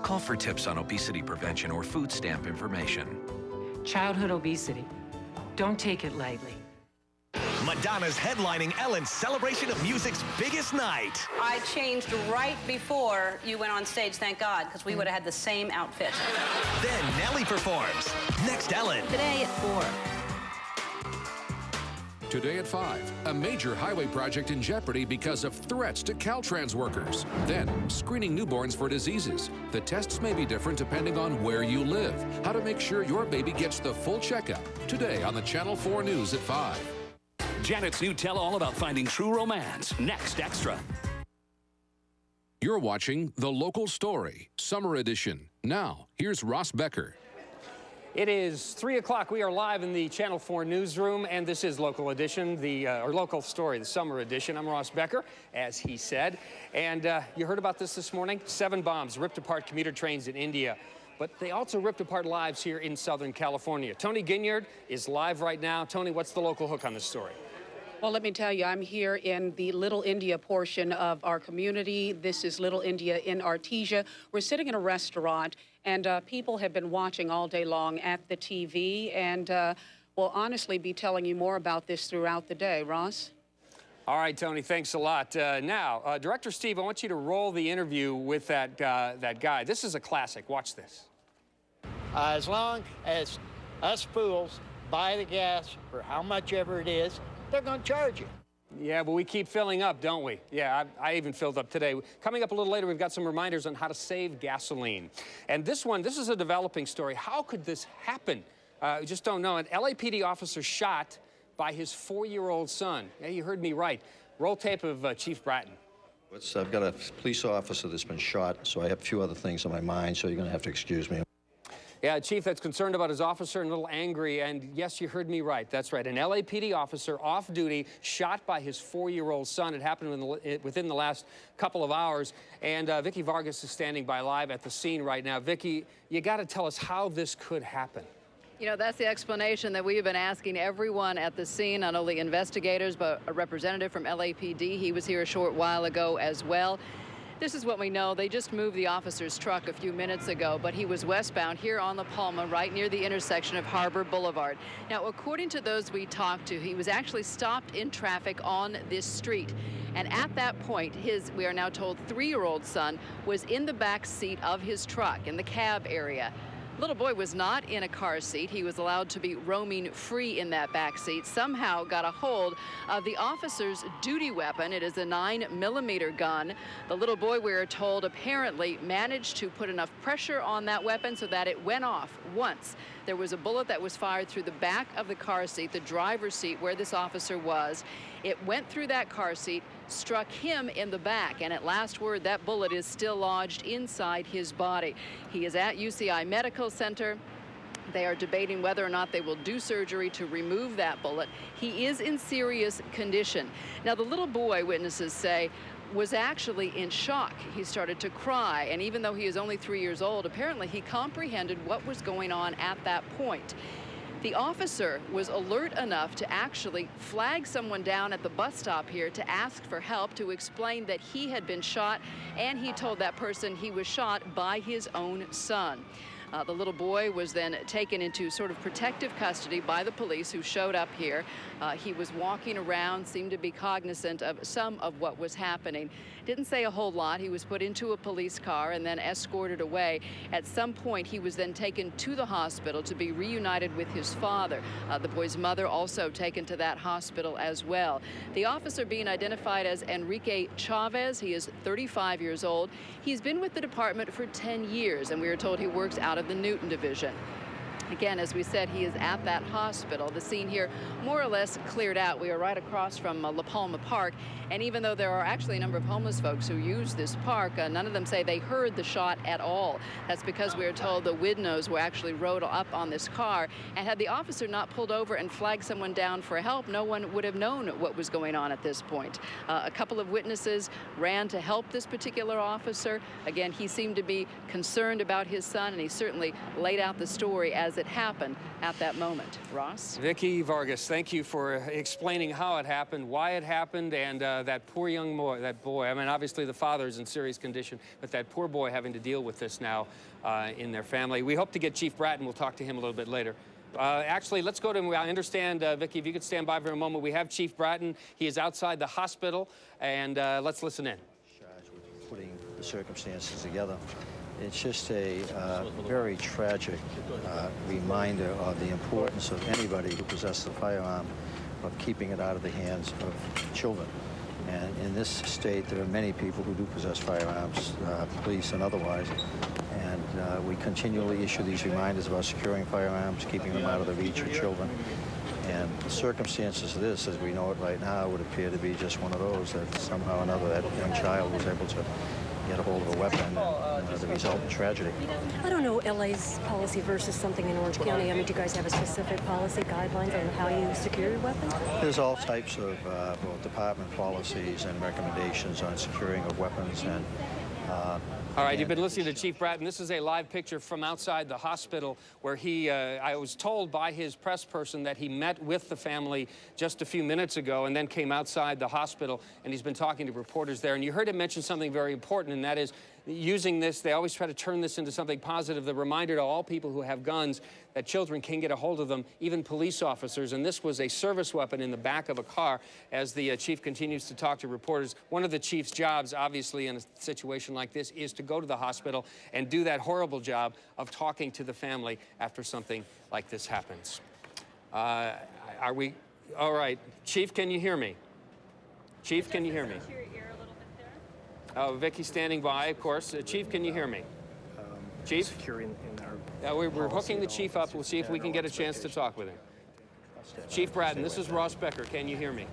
Call for tips on obesity prevention or food stamp information. Childhood obesity. Don't take it lightly. Madonna's headlining Ellen's celebration of music's biggest night. I changed right before you went on stage, thank God, because we would have had the same outfit. Then Nelly performs. Next Ellen. Today at 4. Today at 5, a major highway project in jeopardy because of threats to Caltrans workers. Then, screening newborns for diseases. The tests may be different depending on where you live. How to make sure your baby gets the full checkup. Today on the Channel 4 News at 5. Janet's new tell-all about finding true romance. Next Extra. You're watching The Local Story, Summer Edition. Now, here's Ross Becker. It is 3 o'clock. We are live in the Channel 4 newsroom, and this is Local Edition, or Local Story, the Summer Edition. I'm Ross Becker, as he said. And you heard about this morning? 7 bombs ripped apart commuter trains in India. But they also ripped apart lives here in Southern California. Tony Ginyard is live right now. Tony, what's the local hook on this story? Well, let me tell you, I'm here in the Little India portion of our community. This is Little India in Artesia. We're sitting in a restaurant, and people have been watching all day long at the TV, and will honestly be telling you more about this throughout the day. Ross? All right, Tony, thanks a lot. Now, Director Steve, I want you to roll the interview with that guy. This is a classic. Watch this. As long as us fools buy the gas for how much ever it is, they're going to charge you. Yeah, but we keep filling up, don't we? Yeah, I even filled up today. Coming up a little later, we've got some reminders on how to save gasoline. And this is a developing story. How could this happen? We just don't know. An LAPD officer shot by his 4-year-old son. Yeah, you heard me right. Roll tape of Chief Bratton. I've got a police officer that's been shot, so I have a few other things on my mind, so you're going to have to excuse me. Yeah, a chief that's concerned about his officer and a little angry, and yes, you heard me right. That's right. An LAPD officer off duty shot by his 4-year-old son. It happened within the last couple of hours, and Vicky Vargas is standing by live at the scene right now. Vicky, you got to tell us how this could happen. You know, that's the explanation that we've been asking everyone at the scene, not only investigators, but a representative from LAPD. He was here a short while ago as well. This is what we know. They just moved the officer's truck a few minutes ago, but he was westbound here on La Palma, right near the intersection of Harbor Boulevard. Now, according to those we talked to, he was actually stopped in traffic on this street. And at that point, we are now told, 3-year-old son was in the back seat of his truck in the cab area. Little boy was not in a car seat. He was allowed to be roaming free in that back seat. Somehow got a hold of the officer's duty weapon. It is a 9mm gun. The little boy, we are told, apparently managed to put enough pressure on that weapon so that it went off once. There was a bullet that was fired through the back of the car seat, the driver's seat where this officer was. It went through that car seat, struck him in the back, and at last word, that bullet is still lodged inside his body. He is at UCI Medical Center. They are debating whether or not they will do surgery to remove that bullet. He is in serious condition. Now, the little boy, witnesses say, was actually in shock. He started to cry, and even though he is only 3 years old, apparently he comprehended what was going on at that point. The officer was alert enough to actually flag someone down at the bus stop here to ask for help, to explain that he had been shot, and he told that person he was shot by his own son. The little boy was then taken into sort of protective custody by the police who showed up here. He was walking around, seemed to be cognizant of some of what was happening. Didn't say a whole lot. He was put into a police car and then escorted away. At some point, he was then taken to the hospital to be reunited with his father. The boy's mother also taken to that hospital as well. The officer being identified as Enrique Chavez. He is 35 years old. He's been with the department for 10 years, and we are told he works out of the Newton division. Again, as we said, he is at that hospital. The scene here more or less cleared out. We are right across from La Palma Park, and even though there are actually a number of homeless folks who use this park, none of them say they heard the shot at all. That's because we are told the windows were actually rode up on this car, and had the officer not pulled over and flagged someone down for help, no one would have known what was going on at this point. A couple of witnesses ran to help this particular officer. Again, he seemed to be concerned about his son, and he certainly laid out the story as as it happened at that moment. Ross? Vicky Vargas, thank you for explaining how it happened, why it happened, and that poor young boy, I mean, obviously the father is in serious condition, but that poor boy having to deal with this now in their family. We hope to get Chief Bratton. We'll talk to him a little bit later. Actually, let's go to him. I understand, Vicky, if you could stand by for a moment. We have Chief Bratton. He is outside the hospital, and let's listen in. Charged with putting the circumstances together. It's just a very tragic reminder of the importance of anybody who possesses a firearm of keeping it out of the hands of children. And in this state, there are many people who do possess firearms, police and otherwise. And we continually issue these reminders about securing firearms, keeping them out of the reach of children. And the circumstances of this, as we know it right now, would appear to be just one of those, that somehow or another that young child was able to get a hold of a weapon and the resultant tragedy. I don't know LA's policy versus something in Orange County. I mean, do you guys have a specific policy guidelines on how you secure your weapons? There's all types of both department policies and recommendations on securing of weapons. And all right, you've been listening to Chief Bratton. This is a live picture from outside the hospital where he, I was told by his press person that he met with the family just a few minutes ago and then came outside the hospital, and he's been talking to reporters there. And you heard him mention something very important, and that is using this, they always try to turn this into something positive, the reminder to all people who have guns that children can get a hold of them, even police officers. And this was a service weapon in the back of a car. As the chief continues to talk to reporters, one of the chief's jobs, obviously, in a situation like this, is to go to the hospital and do that horrible job of talking to the family after something like this happens. Are we, all right, Chief, can you hear me? Chief, can you hear me? Oh, Vicky's standing by, of course. Chief, can you hear me? Chief? We're hooking the chief up. We'll see if we can get a chance to talk with him. Chief Bratton, this is Ross Becker. Can you hear me?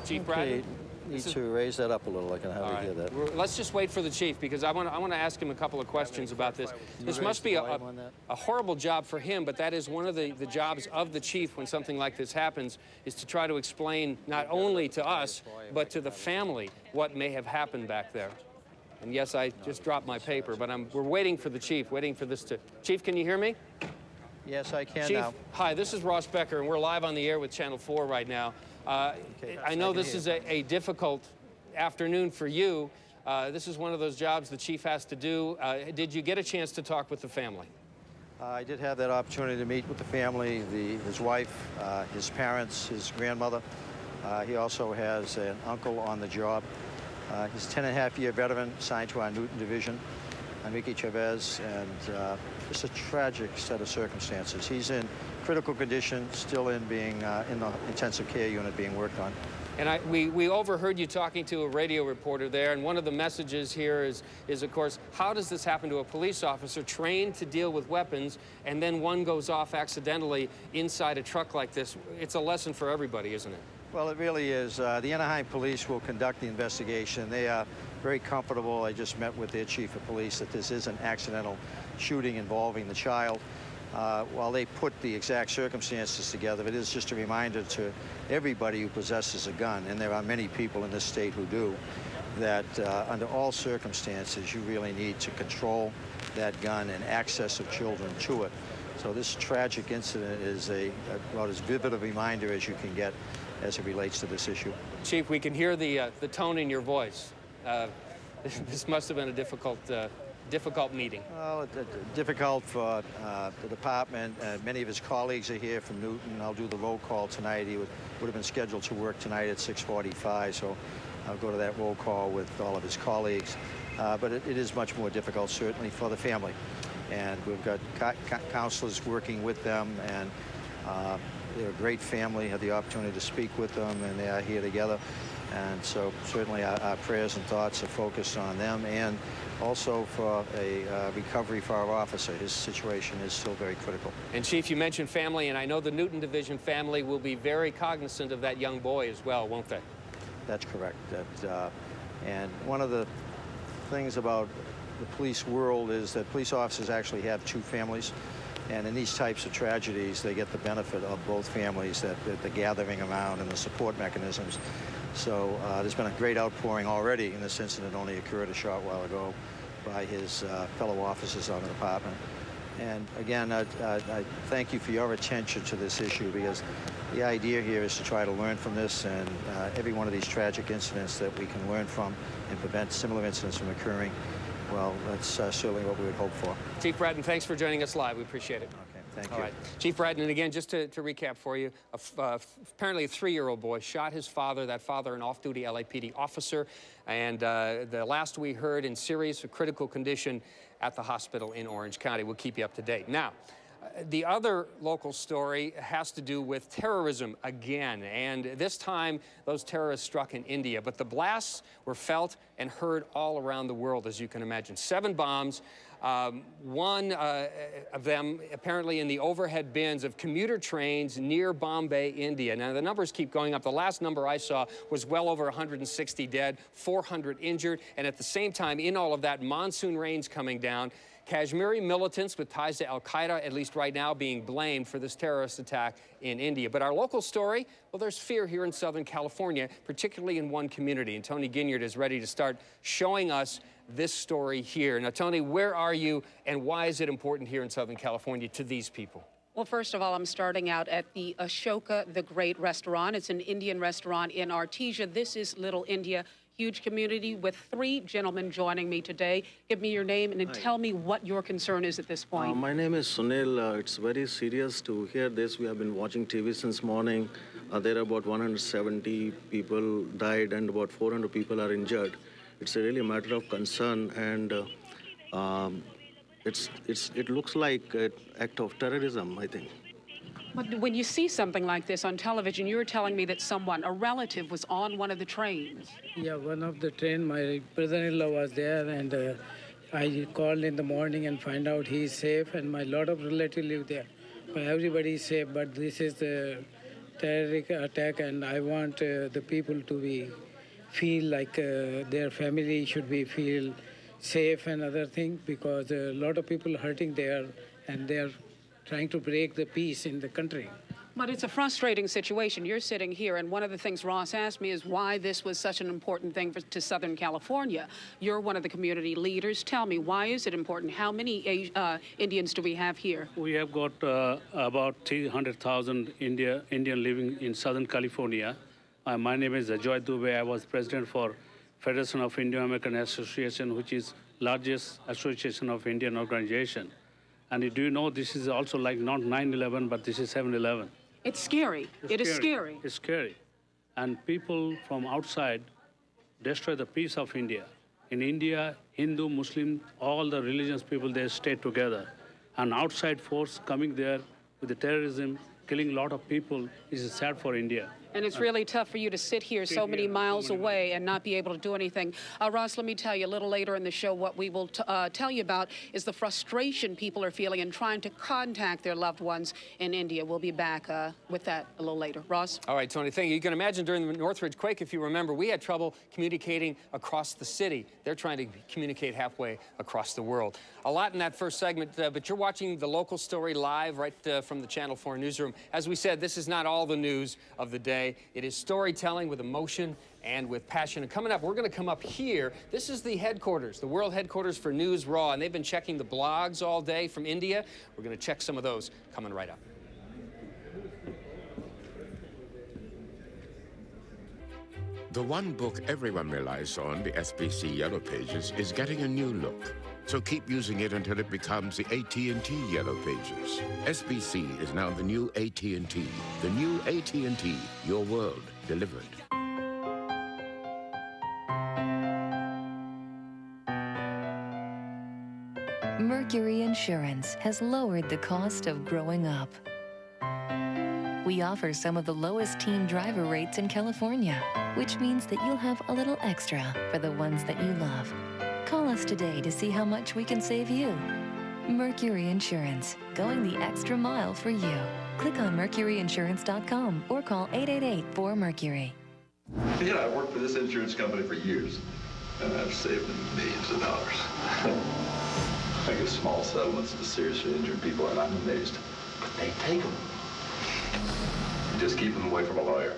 Chief Bratton? Need to raise that up a little. I can hardly hear that. Let's just wait for the chief, because I want to ask him a couple of questions about this. This must be a horrible job for him, but that is one of the jobs of the chief when something like this happens, is to try to explain not only to us, but to the family what may have happened back there. And yes, I just dropped my paper, but we're waiting for the chief, waiting for this to... Chief, can you hear me? Yes, I can Chief, now. hi, this is Ross Becker, and we're live on the air with Channel 4 right now. I know this is a difficult afternoon for you. This is one of those jobs the chief has to do. Did you get a chance to talk with the family? I did have that opportunity to meet with the family, his wife, his parents, his grandmother. He also has an uncle on the job. He's a 10-and-a-half-year veteran assigned to our Newton Division, Enrique Chavez, and it's a tragic set of circumstances. He's in critical condition, still in being in the intensive care unit being worked on. And we overheard you talking to a radio reporter there, and one of the messages here is of course, how does this happen to a police officer trained to deal with weapons, and then one goes off accidentally inside a truck like this? It's a lesson for everybody, isn't it? Well, it really is. The Anaheim police will conduct the investigation. They are very comfortable. I just met with their chief of police that this is an accidental shooting involving the child. While they put the exact circumstances together, it is just a reminder to everybody who possesses a gun, and there are many people in this state who do, that under all circumstances, you really need to control that gun and access of children to it. So this tragic incident is about as vivid a reminder as you can get as it relates to this issue. Chief, we can hear the tone in your voice. This must have been a difficult meeting. Well, difficult for the department. Many of his colleagues are here from Newton. I'll do the roll call tonight. He would have been scheduled to work tonight at 6:45, so I'll go to that roll call with all of his colleagues. But it is much more difficult, certainly, for the family. And we've got counselors working with them, and they're a great family. Had the opportunity to speak with them, and they are here together. And so certainly our prayers and thoughts are focused on them, and also for a recovery for our officer. His situation is still very critical. And Chief, you mentioned family, and I know the Newton Division family will be very cognizant of that young boy as well, won't they? That's correct. And one of the things about the police world is that police officers actually have two families. And in these types of tragedies, they get the benefit of both families, that the gathering around and the support mechanisms. So there's been a great outpouring already, and this incident only occurred a short while ago, by his fellow officers on the department. And again, I thank you for your attention to this issue, because the idea here is to try to learn from this, and every one of these tragic incidents that we can learn from and prevent similar incidents from occurring. Well, that's certainly what we would hope for. Chief Bratton, thanks for joining us live. We appreciate it. Okay, thank you. All right. Chief Bratton, and again, just to recap for you, apparently a 3-year-old boy shot his father, that father an off-duty LAPD officer, and the last we heard in serious or critical condition at the hospital in Orange County. We'll keep you up to date. Now, the other local story has to do with terrorism again, and this time those terrorists struck in India, but the blasts were felt and heard all around the world, as you can imagine. 7 bombs, one of them apparently in the overhead bins of commuter trains near Bombay, India. Now, the numbers keep going up. The last number I saw was well over 160 dead, 400 injured, and at the same time, in all of that, monsoon rains coming down. Kashmiri militants with ties to al-Qaeda, at least right now, being blamed for this terrorist attack in India. But our local story, well, there's fear here in Southern California, particularly in one community. And Tony Ginyard is ready to start showing us this story here. Now, Tony, where are you, and why is it important here in Southern California to these people? Well, first of all, I'm starting out at the Ashoka the Great restaurant. It's an Indian restaurant in Artesia. This is Little India. Huge community with 3 gentlemen joining me today. Give me your name and then tell me what your concern is at this point. My name is Sunil. It's very serious to hear this. We have been watching TV since morning. There are about 170 people died and about 400 people are injured. It's really a matter of concern, and it looks like an act of terrorism, I think. But when you see something like this on television, you were telling me that a relative, was on one of the trains. Yeah, one of the train, my brother-in-law was there, and I called in the morning and find out he's safe, and my lot of relatives live there. But everybody is safe, but this is the terrorist attack, and I want the people to feel like their family should feel safe and other things, because a lot of people hurting there, and they're trying to break the peace in the country. But it's a frustrating situation. You're sitting here, and one of the things Ross asked me is why this was such an important thing to Southern California. You're one of the community leaders. Tell me, why is it important? How many Indians do we have here? We have got about 300,000 Indian living in Southern California. My name is Ajoy Dubey. I was president for Federation of Indo-American Association, which is largest association of Indian organization. And do you know this is also like not 9/11, but this is 7/11. It's scary. It is scary. It's scary. And people from outside destroy the peace of India. In India, Hindu, Muslim, all the religious people, they stay together. An outside force coming there with the terrorism, killing a lot of people, is sad for India. And it's really tough for you to sit here so many miles away and not be able to do anything. Ross, let me tell you a little later in the show what we will tell you about is the frustration people are feeling in trying to contact their loved ones in India. We'll be back with that a little later. Ross? All right, Tony, thank you. You can imagine during the Northridge quake, if you remember, we had trouble communicating across the city. They're trying to communicate halfway across the world. A lot in that first segment, but you're watching the local story live right from the Channel 4 newsroom. As we said, this is not all the news of the day. It is storytelling with emotion and with passion. And coming up, we're going to come up here. This is the headquarters, the world headquarters for News Raw, and they've been checking the blogs all day from India. We're going to check some of those coming right up. The one book everyone relies on, the SBC Yellow Pages, is getting a new look. So keep using it until it becomes the AT&T Yellow Pages. SBC is now the new AT&T. The new AT&T, your world delivered. Mercury Insurance has lowered the cost of growing up. We offer some of the lowest teen driver rates in California, which means that you'll have a little extra for the ones that you love. Call us today to see how much we can save you. Mercury Insurance, going the extra mile for you. Click on mercuryinsurance.com or call 888-4MERCURY. You know, I've worked for this insurance company for years, and I've saved them millions of dollars. I give small settlements to seriously injured people, and I'm amazed. But they take them. You just keep them away from a lawyer.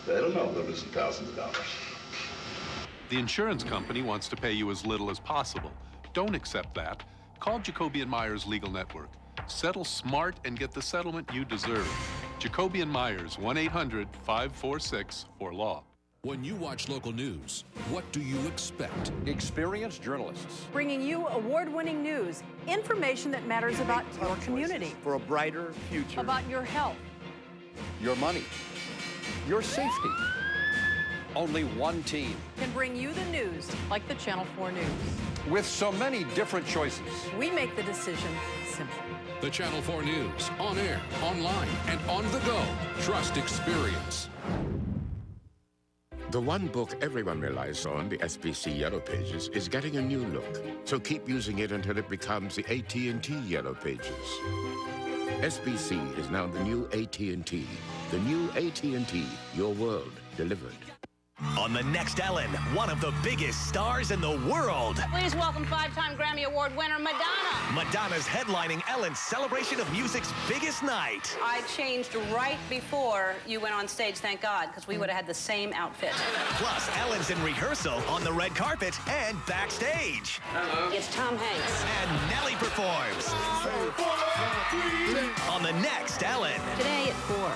They don't know they're losing thousands of dollars. The insurance company wants to pay you as little as possible. Don't accept that. Call Jacoby & Myers Legal Network. Settle smart and get the settlement you deserve. Jacoby and Myers, 1-800-546-4LAW. When you watch local news, what do you expect? Experienced journalists. Bringing you award-winning news, information that matters about your community. For a brighter future. About your health. Your money. Your safety. Only one team. Can bring you the news like the Channel 4 News. With so many different choices. We make the decision simple. The Channel 4 News, on air, online, and on the go. Trust experience. The one book everyone relies on, the SBC Yellow Pages, is getting a new look. So keep using it until it becomes the AT&T Yellow Pages. SBC is now the new AT&T. The new AT&T, your world delivered. On the next Ellen, one of the biggest stars in the world. Please welcome 5-time Grammy Award winner Madonna. Madonna's headlining Ellen's celebration of music's biggest night. I changed right before you went on stage, thank God, because we would have had the same outfit. Plus, Ellen's in rehearsal, on the red carpet, and backstage. Hello. It's Tom Hanks. And Nelly performs. On the next Ellen. Today at 4.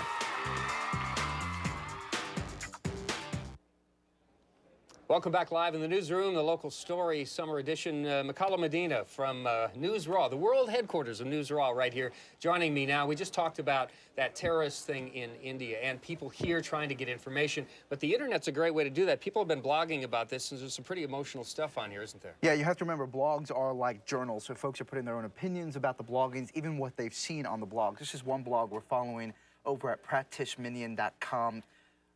Welcome back live in the newsroom, the local story summer edition. Makala Medina from News Raw, the world headquarters of News Raw right here, joining me now. We just talked about that terrorist thing in India and people here trying to get information, but the internet's a great way to do that. People have been blogging about this, and there's some pretty emotional stuff on here, isn't there? Yeah, you have to remember, blogs are like journals, so folks are putting their own opinions about the bloggings, even what they've seen on the blog. This is one blog we're following over at pratishminion.com.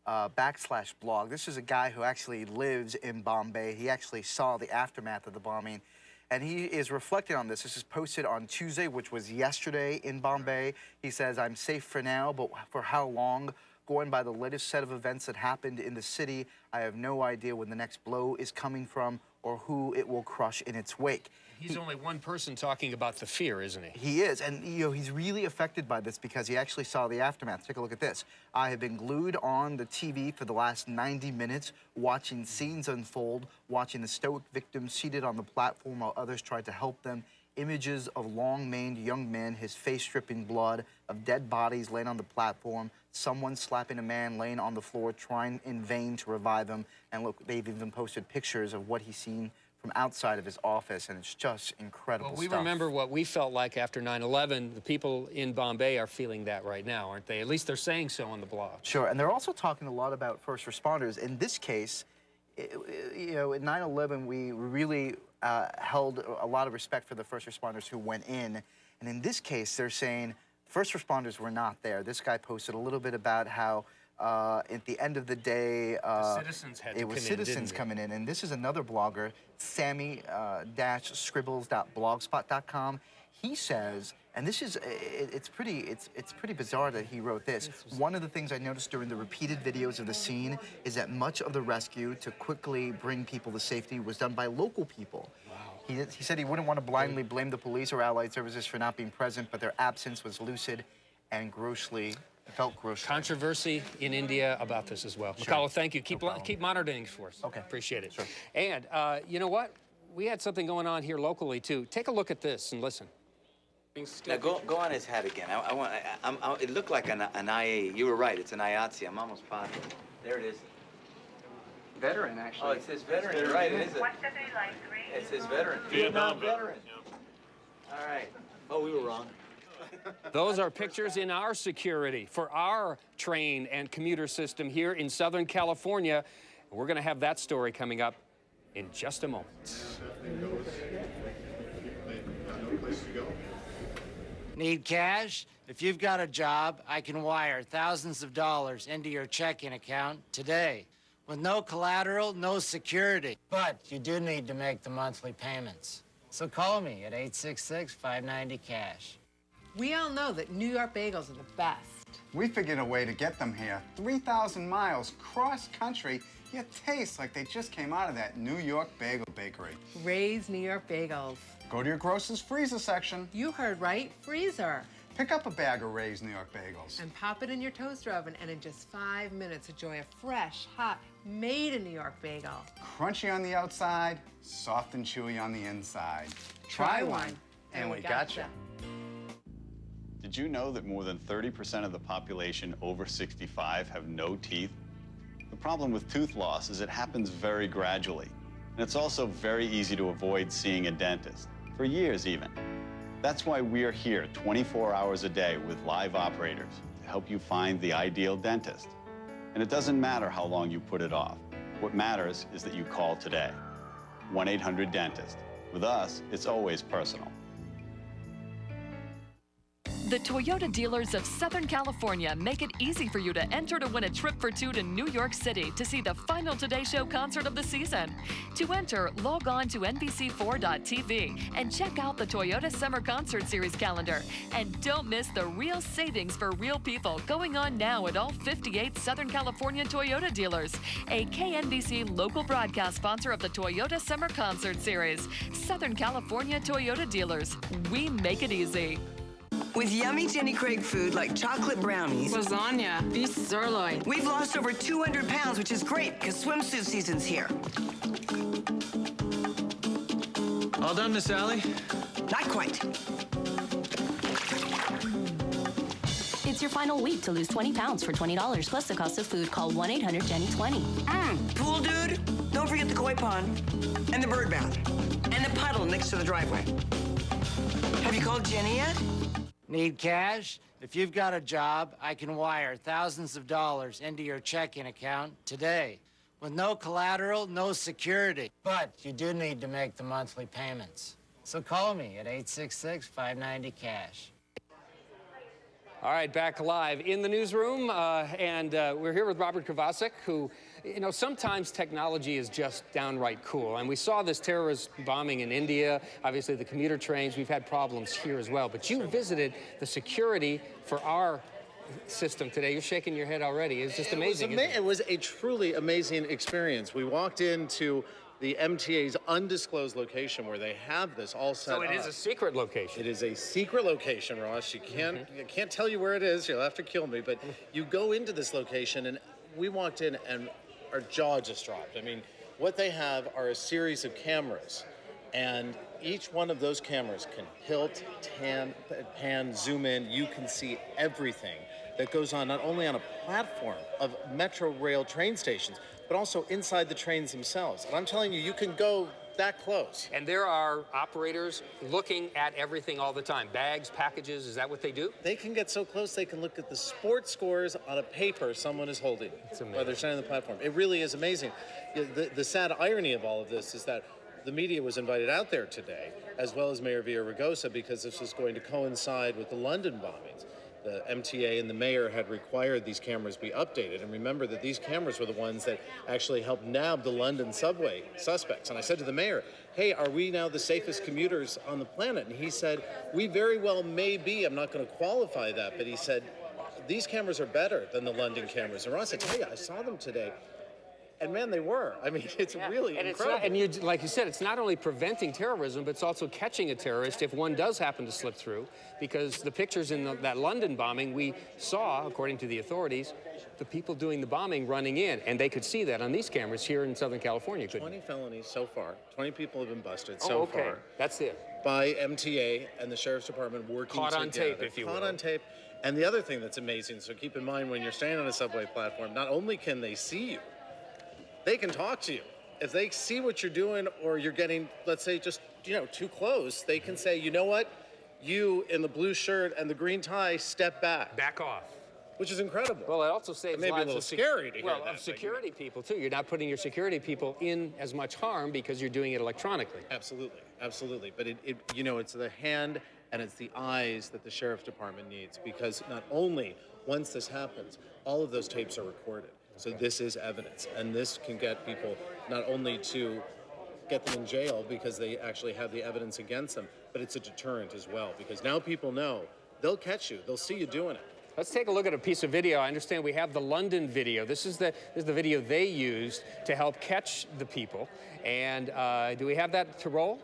/blog. This is a guy who actually lives in Bombay. He actually saw the aftermath of the bombing, and he is reflecting on this. This is posted on Tuesday, which was yesterday in Bombay. He says, "I'm safe for now, but for how long? Going by the latest set of events that happened in the city, I have no idea when the next blow is coming from or who it will crush in its wake." He's only one person talking about the fear, isn't he? He is, and he's really affected by this because he actually saw the aftermath. Take a look at this. "I have been glued on the TV for the last 90 minutes, watching scenes unfold, watching the stoic victims seated on the platform while others tried to help them. Images of long-maned young men, his face dripping blood, of dead bodies laying on the platform, someone slapping a man laying on the floor, trying in vain to revive him." And look, they've even posted pictures of what he's seen from outside of his office, and it's just incredible Well, we stuff. remember what we felt like after 9/11. The people in Bombay are feeling that right now, aren't they? At least they're saying so on the blog. Sure, and they're also talking a lot about first responders. In this case, in 9/11, we really held a lot of respect for the first responders who went in. And in this case, they're saying first responders were not there. This guy posted a little bit about how at the end of the day, citizens had to it was come in, citizens didn't they? coming in. And this is another blogger, Sammy-scribbles.blogspot.com. He says, and this is, it's pretty bizarre that he wrote this. "One of the things I noticed during the repeated videos of the scene is that much of the rescue to quickly bring people to safety was done by local people. He said he wouldn't want to blindly blame the police or allied services for not being present, but their absence was lucid and felt grossly." Controversy in India about this as well. Sure. Makala, thank you. Keep monitoring for us. Okay. Appreciate it. Sure. And you know what? We had something going on here locally, too. Take a look at this and listen. Now go on his head again. It looked like an IA. You were right. It's an IATSE. I'm almost positive. There it is. Veteran, actually. Oh, it says veteran. You're right. It is. It says veteran. Vietnam veteran. All right. Oh, we were wrong. Those are pictures in our security for our train and commuter system here in Southern California. We're going to have that story coming up in just a moment. Need cash? If you've got a job, I can wire thousands of dollars into your checking account today. With no collateral, no security. But you do need to make the monthly payments. So call me at 866-590-CASH. We all know that New York bagels are the best. We figured a way to get them here. 3,000 miles cross-country, yet taste like they just came out of that New York bagel bakery. Ray's New York bagels. Go to your grocer's freezer section. You heard right, freezer. Pick up a bag of Ray's New York bagels. And pop it in your toaster oven, and in just 5 minutes, enjoy a fresh, hot, made-in-New York bagel. Crunchy on the outside, soft and chewy on the inside. Try one, and we gotcha. Did you know that more than 30% of the population over 65 have no teeth? The problem with tooth loss is it happens very gradually. And it's also very easy to avoid seeing a dentist, for years even. That's why we're here 24 hours a day with live operators to help you find the ideal dentist. And it doesn't matter how long you put it off. What matters is that you call today. 1-800-DENTIST. With us, it's always personal. The Toyota dealers of Southern California make it easy for you to enter to win a trip for two to New York City to see the final Today Show concert of the season. To enter, log on to NBC4.tv and check out the Toyota Summer Concert Series calendar. And don't miss the real savings for real people going on now at all 58 Southern California Toyota dealers. A KNBC local broadcast sponsor of the Toyota Summer Concert Series. Southern California Toyota dealers. We make it easy. With yummy Jenny Craig food like chocolate brownies, lasagna, beef sirloin. We've lost over 200 pounds, which is great because swimsuit season's here. All done, Miss Sally? Not quite. It's your final week to lose 20 pounds for $20 plus the cost of food. Call 1-800-JENNY-20. Pool dude, don't forget the koi pond and the bird bath and the puddle next to the driveway. Have you called Jenny yet? Need cash? If you've got a job, I can wire thousands of dollars into your checking account today. With no collateral, no security. But you do need to make the monthly payments. So call me at 866-590-CASH. All right, back live in the newsroom, and we're here with Robert Kovacic, who, you know, sometimes technology is just downright cool. And we saw this terrorist bombing in India, obviously the commuter trains. We've had problems here as well. But you visited the security for our system today. You're shaking your head already. It's just amazing. It was a truly amazing experience. We walked into the MTA's undisclosed location where they have this all set up. So it is a secret location. It is a secret location, Ross. I can't tell you where it is. You'll have to kill me. But you go into this location, and we walked in, and our jaw just dropped. I mean, what they have are a series of cameras, and each one of those cameras can tilt, pan, zoom in. You can see everything that goes on, not only on a platform of metro rail train stations, but also inside the trains themselves. And I'm telling you, you can go that close. And there are operators looking at everything all the time. Bags, packages, is that what they do? They can get so close they can look at the sports scores on a paper someone is holding while they're standing on the platform. It really is amazing. The sad irony of all of this is that the media was invited out there today, as well as Mayor Villaraigosa, because this was going to coincide with the London bombings. The MTA and the mayor had required these cameras be updated. And remember that these cameras were the ones that actually helped nab the London subway suspects. And I said to the mayor, hey, are we now the safest commuters on the planet? And he said, we very well may be. I'm not going to qualify that. But he said, these cameras are better than the London cameras. And Ross, I tell you, I saw them today. And man, they were. I mean, it's really incredible. And you, like you said, it's not only preventing terrorism, but it's also catching a terrorist if one does happen to slip through. Because the pictures in that London bombing, we saw, according to the authorities, the people doing the bombing running in. And they could see that on these cameras here in Southern California. 20 felonies so far. 20 people have been busted so far. That's it. By MTA and the Sheriff's Department working together. Caught on tape, if you will. Caught on tape. And the other thing that's amazing, so keep in mind when you're standing on a subway platform, not only can they see you, they can talk to you. If they see what you're doing or you're getting, let's say, just, too close, they can say, you know what? You in the blue shirt and the green tie, step back. Back off. Which is incredible. Well, it also saves maybe lives a little of scary to hear that. of security people, too. You're not putting your security people in as much harm because you're doing it electronically. Absolutely, absolutely. But it's the hand and it's the eyes that the Sheriff's Department needs, because not only once this happens, all of those tapes are recorded. So this is evidence, and this can get people not only to get them in jail because they actually have the evidence against them, but it's a deterrent as well, because now people know they'll catch you, they'll see you doing it. Let's take a look at a piece of video. I understand we have the London video. This is the video they used to help catch the people. And do we have that to roll?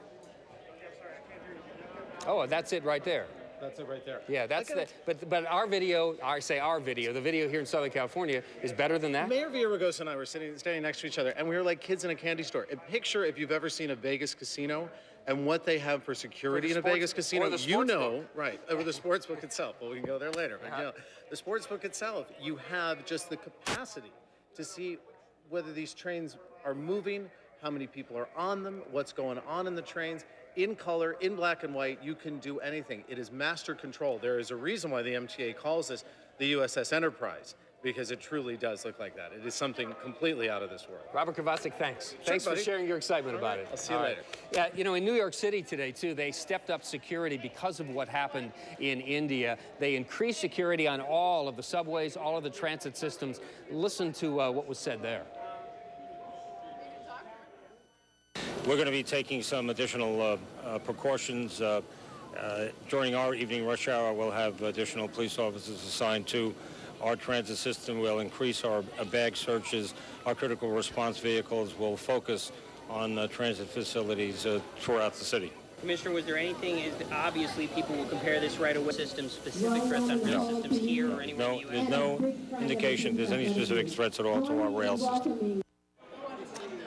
Oh, that's it right there. That's it right there. Yeah, that's the, but our video, I say our video, the video here in Southern California is better than that? Mayor Villaraigosa and I were standing next to each other, and we were like kids in a candy store. And picture if you've ever seen a Vegas casino and what they have for security in a Vegas casino. You know, right, or the sports book itself. Well, we can go there later. But, you know, the sports book itself, you have just the capacity to see whether these trains are moving, how many people are on them, what's going on in the trains. In color, in black and white, you can do anything. It is master control. There is a reason why the MTA calls this the USS Enterprise, because it truly does look like that. It is something completely out of this world. Robert Kovacic, thanks. Thanks for sharing your excitement about it. I'll see you later. Yeah, you know, in New York City today, too, they stepped up security because of what happened in India. They increased security on all of the subways, all of the transit systems. Listen to what was said there. We're going to be taking some additional precautions. During our evening rush hour, we'll have additional police officers assigned to our transit system. We'll increase our bag searches. Our critical response vehicles will focus on transit facilities throughout the city. Commissioner, was there anything, obviously people will compare this right away, system-specific threats on rail systems here or anywhere in the U.S.? There's no indication there's any specific threats at all to our rail system.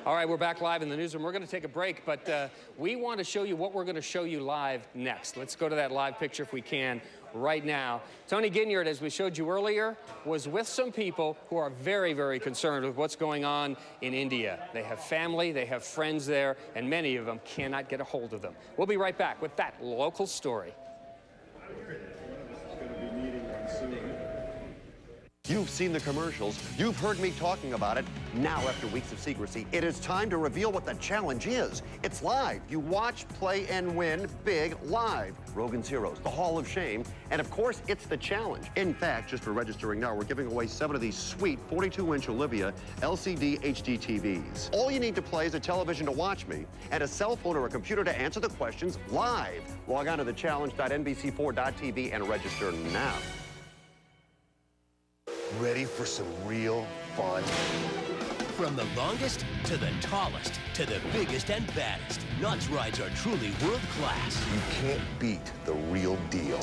All right, we're back live in the newsroom. We're going to take a break, but we want to show you what we're going to show you live next. Let's go to that live picture if we can right now. Tony Ginyard, as we showed you earlier, was with some people who are very, very concerned with what's going on in India. They have family, they have friends there, and many of them cannot get a hold of them. We'll be right back with that local story. You've seen the commercials. You've heard me talking about it. Now, after weeks of secrecy, it is time to reveal what the challenge is. It's live. You watch, play, and win big live. Rogan's Heroes, the Hall of Shame, and of course, it's the challenge. In fact, just for registering now, we're giving away 7 of these sweet 42-inch Olivia LCD HD TVs. All you need to play is a television to watch me and a cell phone or a computer to answer the questions live. Log on to thechallenge.nbc4.tv and register now. Ready for some real fun? From the longest to the tallest to the biggest and baddest, Knott's rides are truly world-class. You can't beat the real deal.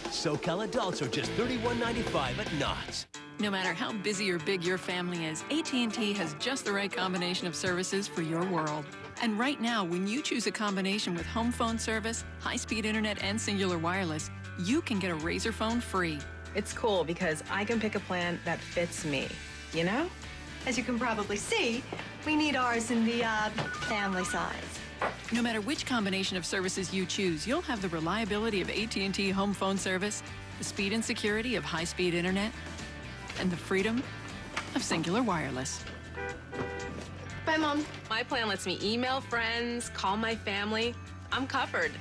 SoCal adults are just $31.95 at Knott's. No matter how busy or big your family is, AT&T has just the right combination of services for your world. And right now, when you choose a combination with home phone service, high-speed internet, and singular wireless, you can get a Razr phone free. It's cool because I can pick a plan that fits me, you know? As you can probably see, we need ours in the family size. No matter which combination of services you choose, you'll have the reliability of AT&T home phone service, the speed and security of high-speed internet, and the freedom of singular wireless. Bye, Mom. My plan lets me email friends, call my family. I'm covered.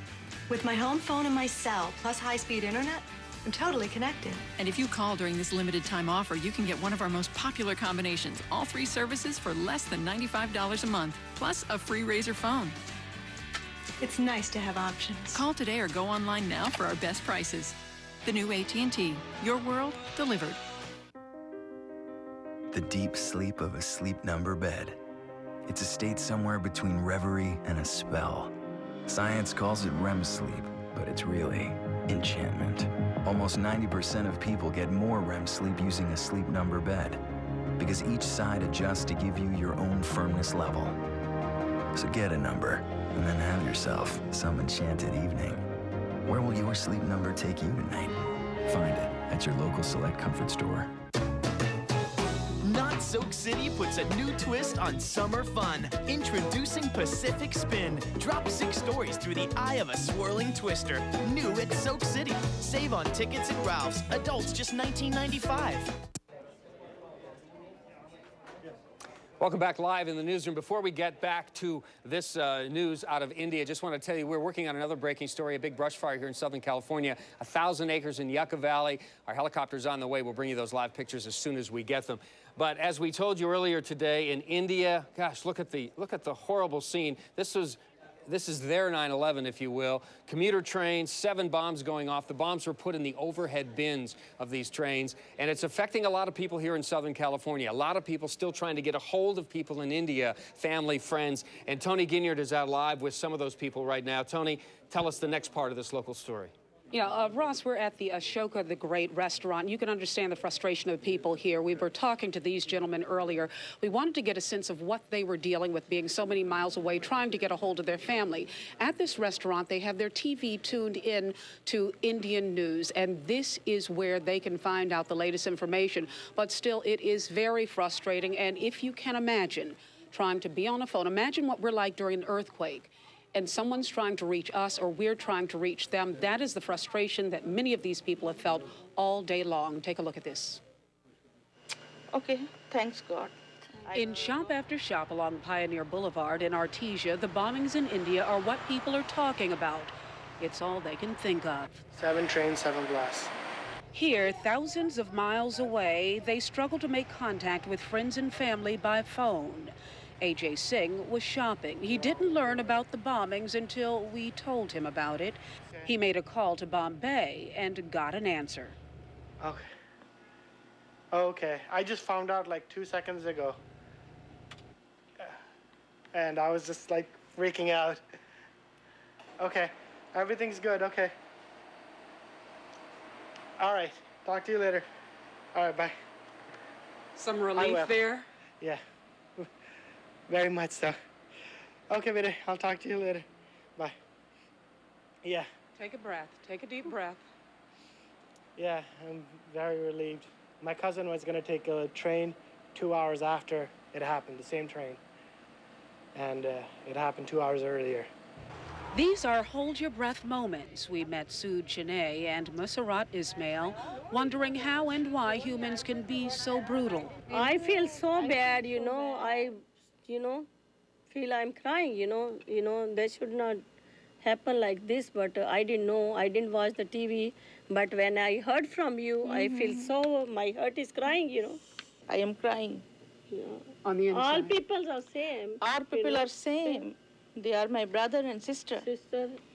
With my home phone and my cell, plus high-speed internet, I'm totally connected. And if you call during this limited time offer, you can get one of our most popular combinations, all 3 services for less than $95 a month, plus a free Razr phone. It's nice to have options. Call today or go online now for our best prices. The new AT&T, your world delivered. The deep sleep of a Sleep Number bed. It's a state somewhere between reverie and a spell. Science calls it REM sleep, but it's really enchantment. Almost 90% of people get more REM sleep using a Sleep Number bed because each side adjusts to give you your own firmness level. So get a number and then have yourself some enchanted evening. Where will your Sleep Number take you tonight? Find it at your local Select Comfort store. Knott Soak City puts a new twist on summer fun. Introducing Pacific Spin. Drop 6 stories through the eye of a swirling twister. New at Soak City. Save on tickets at Ralph's. Adults just $19.95. Welcome back live in the newsroom. Before we get back to this news out of India, just want to tell you we're working on another breaking story, a big brush fire here in Southern California, 1,000 acres in Yucca Valley. Our helicopter's on the way. We'll bring you those live pictures as soon as we get them. But as we told you earlier today in India, gosh, look at the horrible scene. This is their 9/11, if you will. Commuter trains, 7 bombs going off. The bombs were put in the overhead bins of these trains, and it's affecting a lot of people here in Southern California. A lot of people still trying to get a hold of people in India, family, friends. And Tony Ginyard is out live with some of those people right now. Tony, tell us the next part of this local story. Yeah, Ross, we're at the Ashoka the Great restaurant. You can understand the frustration of the people here. We were talking to these gentlemen earlier. We wanted to get a sense of what they were dealing with, being so many miles away, trying to get a hold of their family. At this restaurant, they have their TV tuned in to Indian news, and this is where they can find out the latest information. But still, it is very frustrating, and if you can imagine trying to be on a phone, imagine what we're like during an earthquake, and someone's trying to reach us or we're trying to reach them. That is the frustration that many of these people have felt all day long. Take a look at this. Okay, thanks God. In shop after shop along Pioneer Boulevard in Artesia, the bombings in India are what people are talking about. It's all they can think of. 7 trains, 7 blasts. Here, thousands of miles away, they struggle to make contact with friends and family by phone. A.J. Singh was shopping. He didn't learn about the bombings until we told him about it. He made a call to Bombay and got an answer. Okay, I just found out like 2 seconds ago. And I was just like freaking out. Okay, everything's good, okay. All right, talk to you later. All right, bye. Some relief there? Yeah. Very much so. Okay, baby, I'll talk to you later. Bye. Yeah. Take a breath. Take a deep breath. Yeah, I'm very relieved. My cousin was going to take a train 2 hours after it happened, the same train. And it happened 2 hours earlier. These are hold-your-breath moments. We met Sood Chennai and Musarat Ismail, wondering how and why humans can be so brutal. I feel so bad, I feel I'm crying, they should not happen like this, but I didn't know, I didn't watch the TV, but when I heard from you, I feel so, my heart is crying, I am crying. On the inside. All people are same. Our people are same. They are my brother and sister.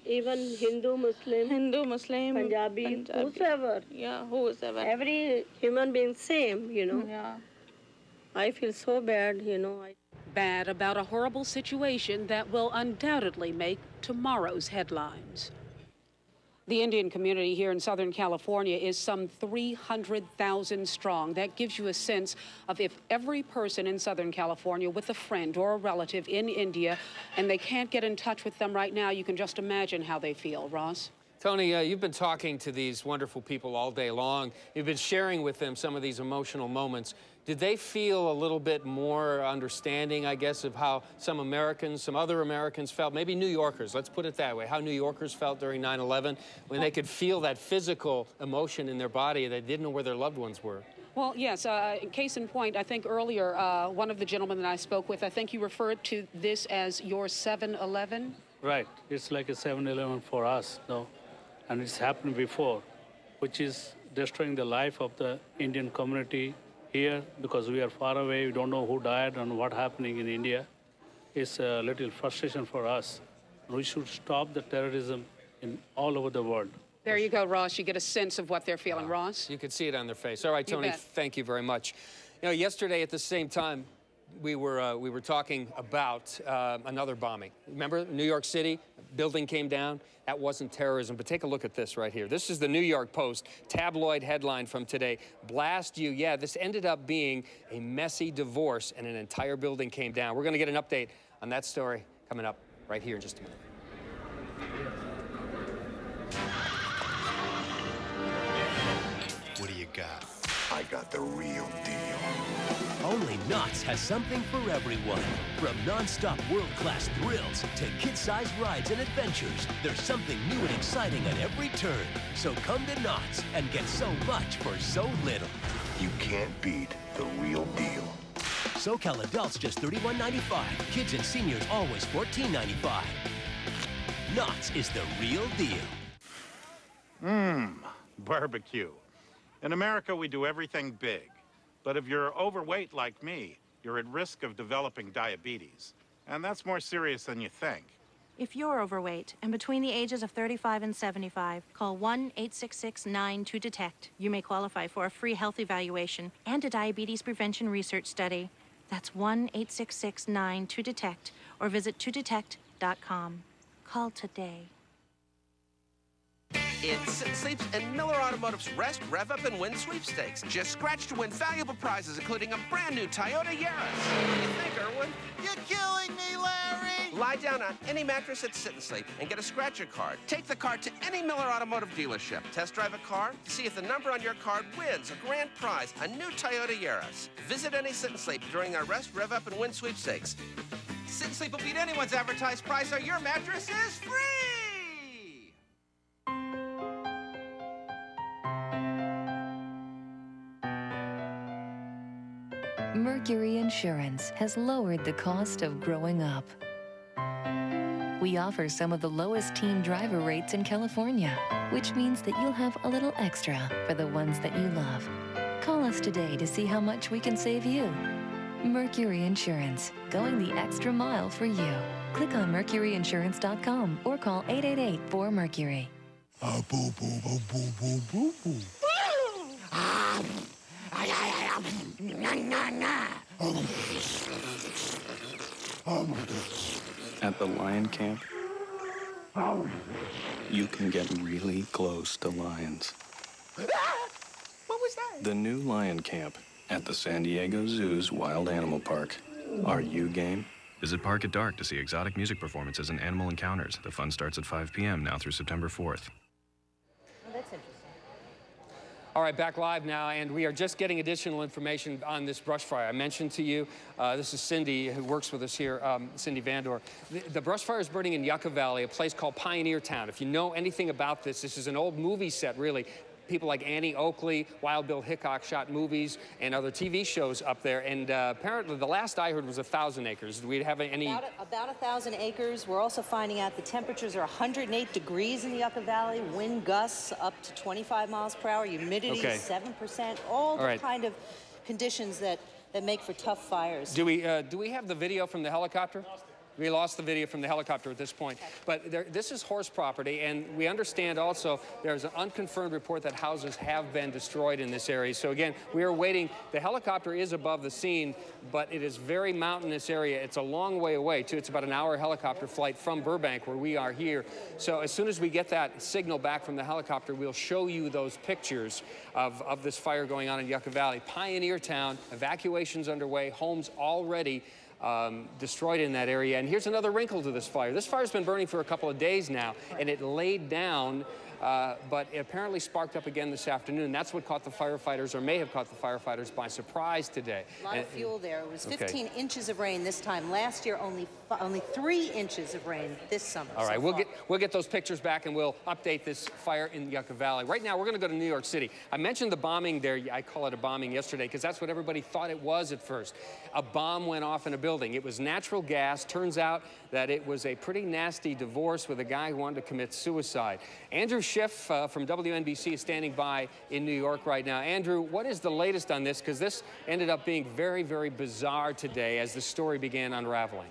Even Hindu, Muslim, Punjabi, whosoever. Yeah, whosoever. Every human being same, Yeah. I feel so bad, Bad about a horrible situation that will undoubtedly make tomorrow's headlines. The Indian community here in Southern California is some 300,000 strong. That gives you a sense of if every person in Southern California with a friend or a relative in India and they can't get in touch with them right now, you can just imagine how they feel. Ross? Tony, you've been talking to these wonderful people all day long. You've been sharing with them some of these emotional moments. Did they feel a little bit more understanding, I guess, of how some other Americans felt, maybe New Yorkers, let's put it that way, how New Yorkers felt during 9/11, when they could feel that physical emotion in their body, they didn't know where their loved ones were? Well, yes, case in point, I think earlier, one of the gentlemen that I spoke with, I think you referred to this as your 7-Eleven? Right, it's like a 7-Eleven for us, no? And it's happened before, which is destroying the life of the Indian community here because we are far away, we don't know who died and what's happening in India. It's a little frustration for us. We should stop the terrorism in all over the world. There you go, Ross. You get a sense of what they're feeling, Ross. You could see it on their face. All right, Tony, thank you very much. Yesterday at the same time, we were talking about another bombing. Remember, New York City, building came down. That wasn't terrorism, but take a look at this right here. This is the New York Post tabloid headline from today. Blast you. Yeah, this ended up being a messy divorce and an entire building came down. We're going to get an update on that story coming up right here in just a minute. What do you got? I got the real deal. Only Knott's has something for everyone. From non-stop world-class thrills to kid-sized rides and adventures, there's something new and exciting at every turn. So come to Knott's and get so much for so little. You can't beat the real deal. SoCal adults just $31.95. Kids and seniors always $14.95. Knott's is the real deal. Barbecue. In America, we do everything big. But if you're overweight like me, you're at risk of developing diabetes. And that's more serious than you think. If you're overweight and between the ages of 35 and 75, call 1-866-9-TO-DETECT. You may qualify for a free health evaluation and a diabetes prevention research study. That's 1-866-9-TO-DETECT or visit todetect.com. Call today. It's Sit and Sleep's and Miller Automotive's Rest, Rev Up, and Win sweepstakes. Just scratch to win valuable prizes, including a brand new Toyota Yaris. What do you think, Irwin? You're killing me, Larry! Lie down on any mattress at Sit and Sleep and get a scratcher card. Take the card to any Miller Automotive dealership. Test drive a car to see if the number on your card wins a grand prize, a new Toyota Yaris. Visit any Sit and Sleep during our Rest, Rev Up, and Win sweepstakes. Sit and Sleep will beat anyone's advertised price, or your mattress is free! Mercury Insurance has lowered the cost of growing up. We offer some of the lowest teen driver rates in California, which means that you'll have a little extra for the ones that you love. Call us today to see how much we can save you. Mercury Insurance, going the extra mile for you. Click on mercuryinsurance.com or call 888-4-MERCURY. At the lion camp, you can get really close to lions. What was that? The new lion camp at the San Diego Zoo's Wild Animal Park. Are you game? Visit Park at Dark to see exotic music performances and animal encounters. The fun starts at 5 p.m. now through September 4th. That's interesting. All right, back live now, and we are just getting additional information on this brush fire. I mentioned to you, this is Cindy, who works with us here, Cindy Vandor. The brush fire is burning in Yucca Valley, a place called Pioneer Town. If you know anything about this, this is an old movie set, really. People like Annie Oakley, Wild Bill Hickok shot movies and other TV shows up there. And apparently, the last I heard was 1,000 acres. Do we have any? About 1,000 acres. We're also finding out the temperatures are 108 degrees in the Yucca Valley. Wind gusts up to 25 miles per hour. Humidity 7%. All the kind of conditions that make for tough fires. Do we have the video from the helicopter? We lost the video from the helicopter at this point. But this is horse property, and we understand also there's an unconfirmed report that houses have been destroyed in this area. So again, we are waiting. The helicopter is above the scene, but it is very mountainous area. It's a long way away, too. It's about an hour helicopter flight from Burbank, where we are here. So as soon as we get that signal back from the helicopter, we'll show you those pictures of this fire going on in Yucca Valley. Pioneer Town, evacuations underway, homes already destroyed in that area. And here's another wrinkle to this fire. This fire's been burning for a couple of days now, and it laid down, but it apparently sparked up again this afternoon. That's what caught the firefighters, or may have caught the firefighters by surprise today. A lot of fuel there. It was 15 inches of rain this time. Last year, only 3 inches of rain this summer. All right, we'll get those pictures back, and we'll update this fire in Yucca Valley. Right now, we're going to go to New York City. I mentioned the bombing there. I call it a bombing yesterday because that's what everybody thought it was at first. A bomb went off in a building. It was natural gas. Turns out that it was a pretty nasty divorce with a guy who wanted to commit suicide. Andrew Schiff from WNBC is standing by in New York right now. Andrew, what is the latest on this? Because this ended up being very, very bizarre today as the story began unraveling.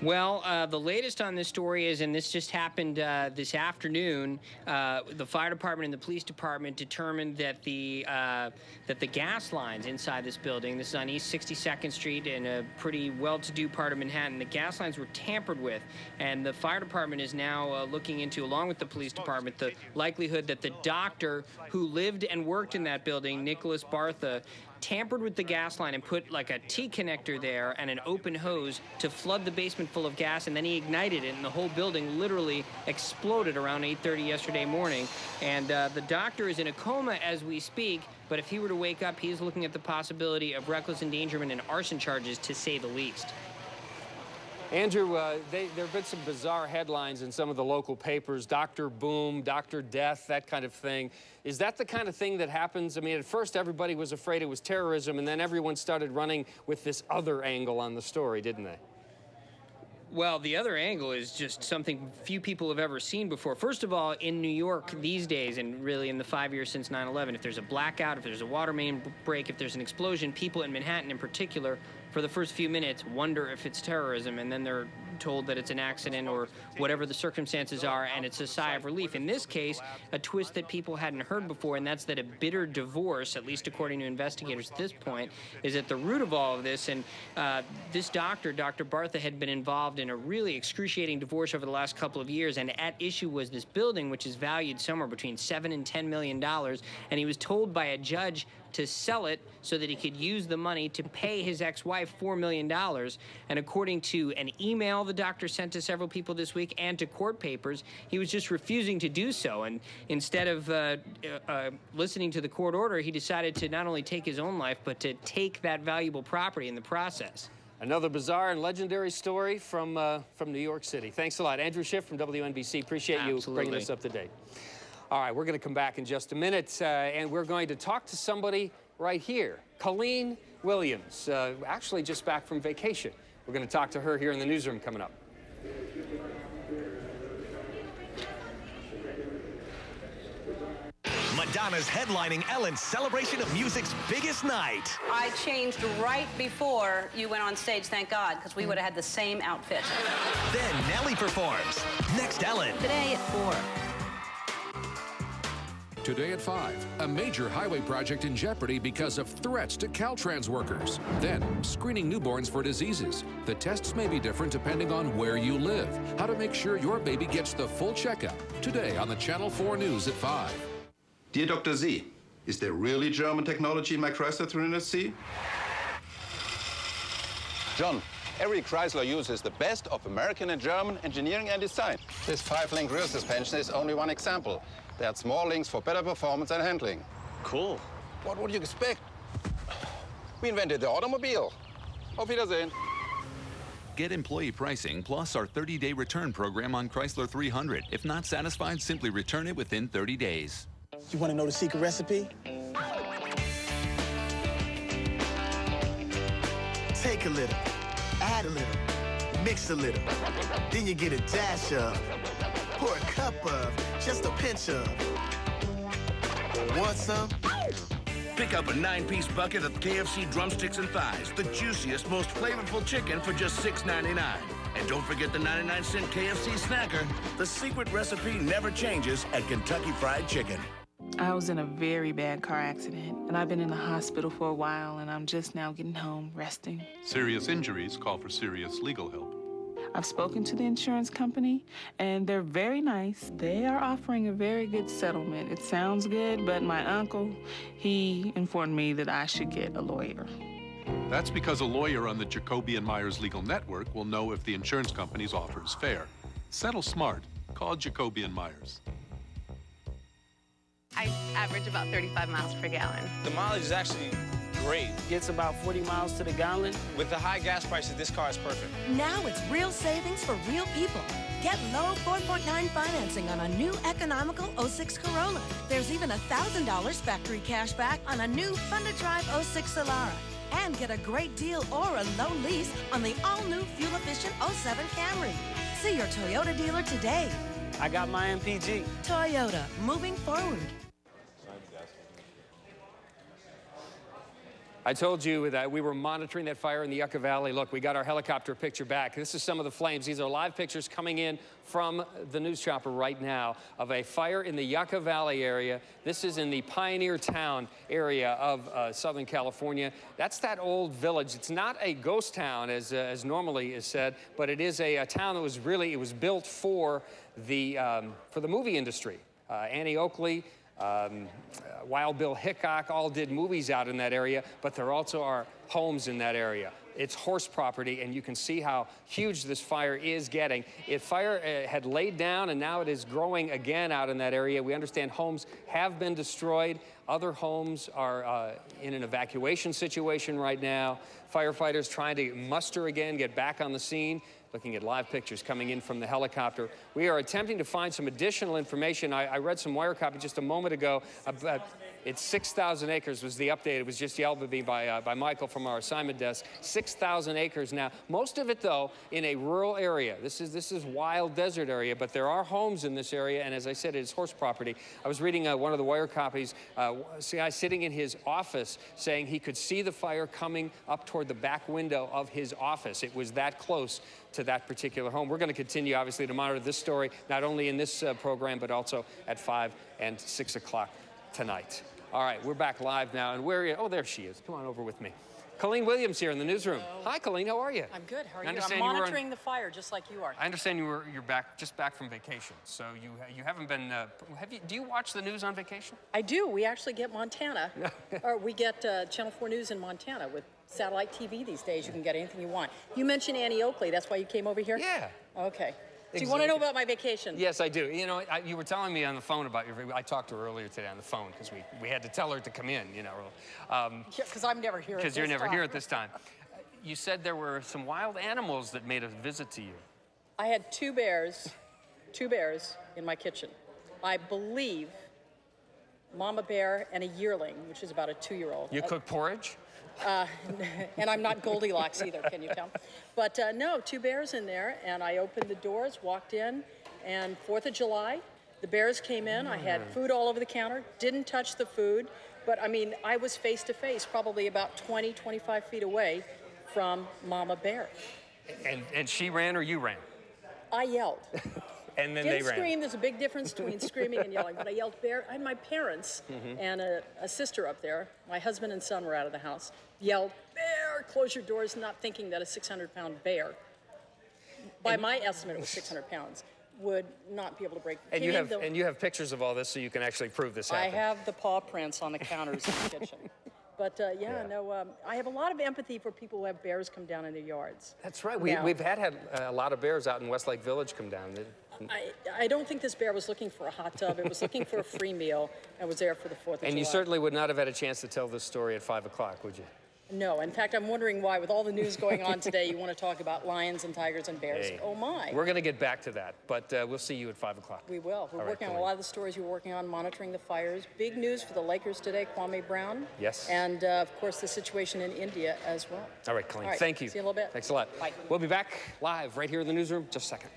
Well, the latest on this story is, and this just happened this afternoon, the fire department and the police department determined that the gas lines inside this building, this is on East 62nd Street in a pretty well-to-do part of Manhattan, the gas lines were tampered with, and the fire department is now looking into, along with the police department, the likelihood that the doctor who lived and worked in that building, Nicholas Bartha, tampered with the gas line and put like a T-connector there and an open hose to flood the basement full of gas, and then he ignited it, and the whole building literally exploded around 8:30 yesterday morning. And the doctor is in a coma as we speak, but if he were to wake up, he's looking at the possibility of reckless endangerment and arson charges, to say the least. Andrew, there have been some bizarre headlines in some of the local papers, Dr. Boom, Dr. Death, that kind of thing. Is that the kind of thing that happens? I mean, at first everybody was afraid it was terrorism, and then everyone started running with this other angle on the story, didn't they? Well, the other angle is just something few people have ever seen before. First of all, in New York these days, and really in the 5 years since 9/11, if there's a blackout, if there's a water main break, if there's an explosion, people in Manhattan in particular for the first few minutes, wonder if it's terrorism, and then they're told that it's an accident or whatever the circumstances are, and it's a sigh of relief. In this case, a twist that people hadn't heard before, and that's that a bitter divorce, at least according to investigators at this point, is at the root of all of this. And this doctor, Dr. Bartha, had been involved in a really excruciating divorce over the last couple of years, and at issue was this building, which is valued somewhere between $7 and $10 million, and he was told by a judge to sell it so that he could use the money to pay his ex-wife $4 million. And according to an email the doctor sent to several people this week and to court papers, he was just refusing to do so. And instead of listening to the court order, he decided to not only take his own life, but to take that valuable property in the process. Another bizarre and legendary story from New York City. Thanks a lot. Andrew Schiff from WNBC. Appreciate you bringing us up to date. All right, we're going to come back in just a minute, and we're going to talk to somebody right here, Colleen Williams, actually just back from vacation. We're going to talk to her here in the newsroom coming up. Madonna's headlining Ellen's celebration of music's biggest night. I changed right before you went on stage, thank God, because we would have had the same outfit. Then Nelly performs. Next Ellen. Today at 4. Today at 5, a major highway project in jeopardy because of threats to Caltrans workers. Then, screening newborns for diseases. The tests may be different depending on where you live. How to make sure your baby gets the full checkup. Today on the Channel 4 News at 5. Dear Dr. Z, is there really German technology in my Chrysler 300C? John, every Chrysler uses the best of American and German engineering and design. This 5-link rear suspension is only one example. They add small links for better performance and handling. Cool. What would you expect? We invented the automobile. Auf Wiedersehen. Get employee pricing plus our 30-day return program on Chrysler 300. If not satisfied, simply return it within 30 days. You want to know the secret recipe? Take a little, add a little, mix a little. Then you get a dash of, pour a cup of, just a pinch of. Want some? Pick up a 9-piece bucket of KFC drumsticks and thighs, the juiciest, most flavorful chicken for just $6.99. And don't forget the 99-cent KFC snacker. The secret recipe never changes at Kentucky Fried Chicken. I was in a very bad car accident, and I've been in the hospital for a while, and I'm just now getting home, resting. Serious injuries call for serious legal help. I've spoken to the insurance company, and they're very nice. They are offering a very good settlement. It sounds good, but my uncle, he informed me that I should get a lawyer. That's because a lawyer on the Jacoby & Myers Legal Network will know if the insurance company's offer is fair. Settle smart. Call Jacoby & Myers. I average about 35 miles per gallon. The mileage is actually great. Gets about 40 miles to the gallon. With the high gas prices, this car is perfect. Now it's real savings for real people. Get low 4.9 financing on a new economical 06 Corolla. There's even $1,000 factory cash back on a new fun-to-drive 06 Solara. And get a great deal or a low lease on the all-new fuel-efficient 07 Camry. See your Toyota dealer today. I got my MPG. Toyota, moving forward. I told you that we were monitoring that fire in the Yucca Valley. Look, we got our helicopter picture back. This is some of the flames. These are live pictures coming in from the news chopper right now of a fire in the Yucca Valley area. This is in the Pioneer Town area of Southern California. That's that old village. It's not a ghost town, as normally is said, but it is a town that was really, it was built for the movie industry. Annie Oakley, Wild Bill Hickok all did movies out in that area, but there also are homes in that area. It's horse property, and you can see how huge this fire is getting. Fire had laid down, and now it is growing again out in that area. We understand homes have been destroyed. Other homes are in an evacuation situation right now. Firefighters trying to muster again, get back on the scene. Looking at live pictures coming in from the helicopter. We are attempting to find some additional information. I read some wire copy just a moment ago about It's 6,000 acres was the update. It was just yelled at me by Michael from our assignment desk. 6,000 acres now. Most of it, though, in a rural area. This is wild desert area, but there are homes in this area, and as I said, it is horse property. I was reading one of the wire copies, a guy sitting in his office saying he could see the fire coming up toward the back window of his office. It was that close to that particular home. We're going to continue, obviously, to monitor this story, not only in this program, but also at 5 and 6 o'clock tonight. All right, we're back live now, and where are you? Oh, there she is. Come on over with me. Colleen Williams here in the newsroom. Hello. Hi, Colleen. How are you? I'm good. How are I you? I'm monitoring the fire just like you are. I understand you're just back from vacation, so you haven't been. Do you watch the news on vacation? I do. We actually get Montana, or we get Channel 4 News in Montana with satellite TV these days. You can get anything you want. You mentioned Annie Oakley. That's why you came over here? Yeah. Okay. Do you want to know about my vacation? Yes, I do. You know, you were telling me on the phone about your. I talked to her earlier today on the phone because we had to tell her to come in. You know, because I'm never here. Because you're never here at this time. You said there were some wild animals that made a visit to you. I had two bears in my kitchen. I believe Mama Bear and a yearling, which is about a 2-year-old. You cook porridge? And I'm not Goldilocks either, can you tell? But no, 2 bears in there, and I opened the doors, walked in, and 4th of July, the bears came in. I had food all over the counter, didn't touch the food, but I mean, I was face to face, probably about 20, 25 feet away from Mama Bear. And she ran or you ran? I yelled. And then Didn't they ran. scream. There's a big difference between screaming and yelling. But I yelled bear. I had my parents and a sister up there. My husband and son were out of the house. Yelled, bear, close your doors, not thinking that a 600-pound bear, by my estimate it was 600 pounds, would not be able to break. And you have pictures of all this so you can actually prove this happened. I have the paw prints on the counters in the kitchen. But I have a lot of empathy for people who have bears come down in their yards. That's right. We've had a lot of bears out in Westlake Village come down. I don't think this bear was looking for a hot tub. It was looking for a free meal and was there for the 4th of July. And you certainly would not have had a chance to tell this story at 5 o'clock, would you? No. In fact, I'm wondering why, with all the news going on today, you want to talk about lions and tigers and bears. Hey, oh, my. We're going to get back to that, but we'll see you at 5 o'clock. We will. We're working on a lot of the stories you're working on, monitoring the fires. Big news for the Lakers today, Kwame Brown. Yes. And, of course, the situation in India as well. All right, Colleen. All right. Thank you. See you in a little bit. Thanks a lot. Bye. We'll be back live right here in the newsroom just a second.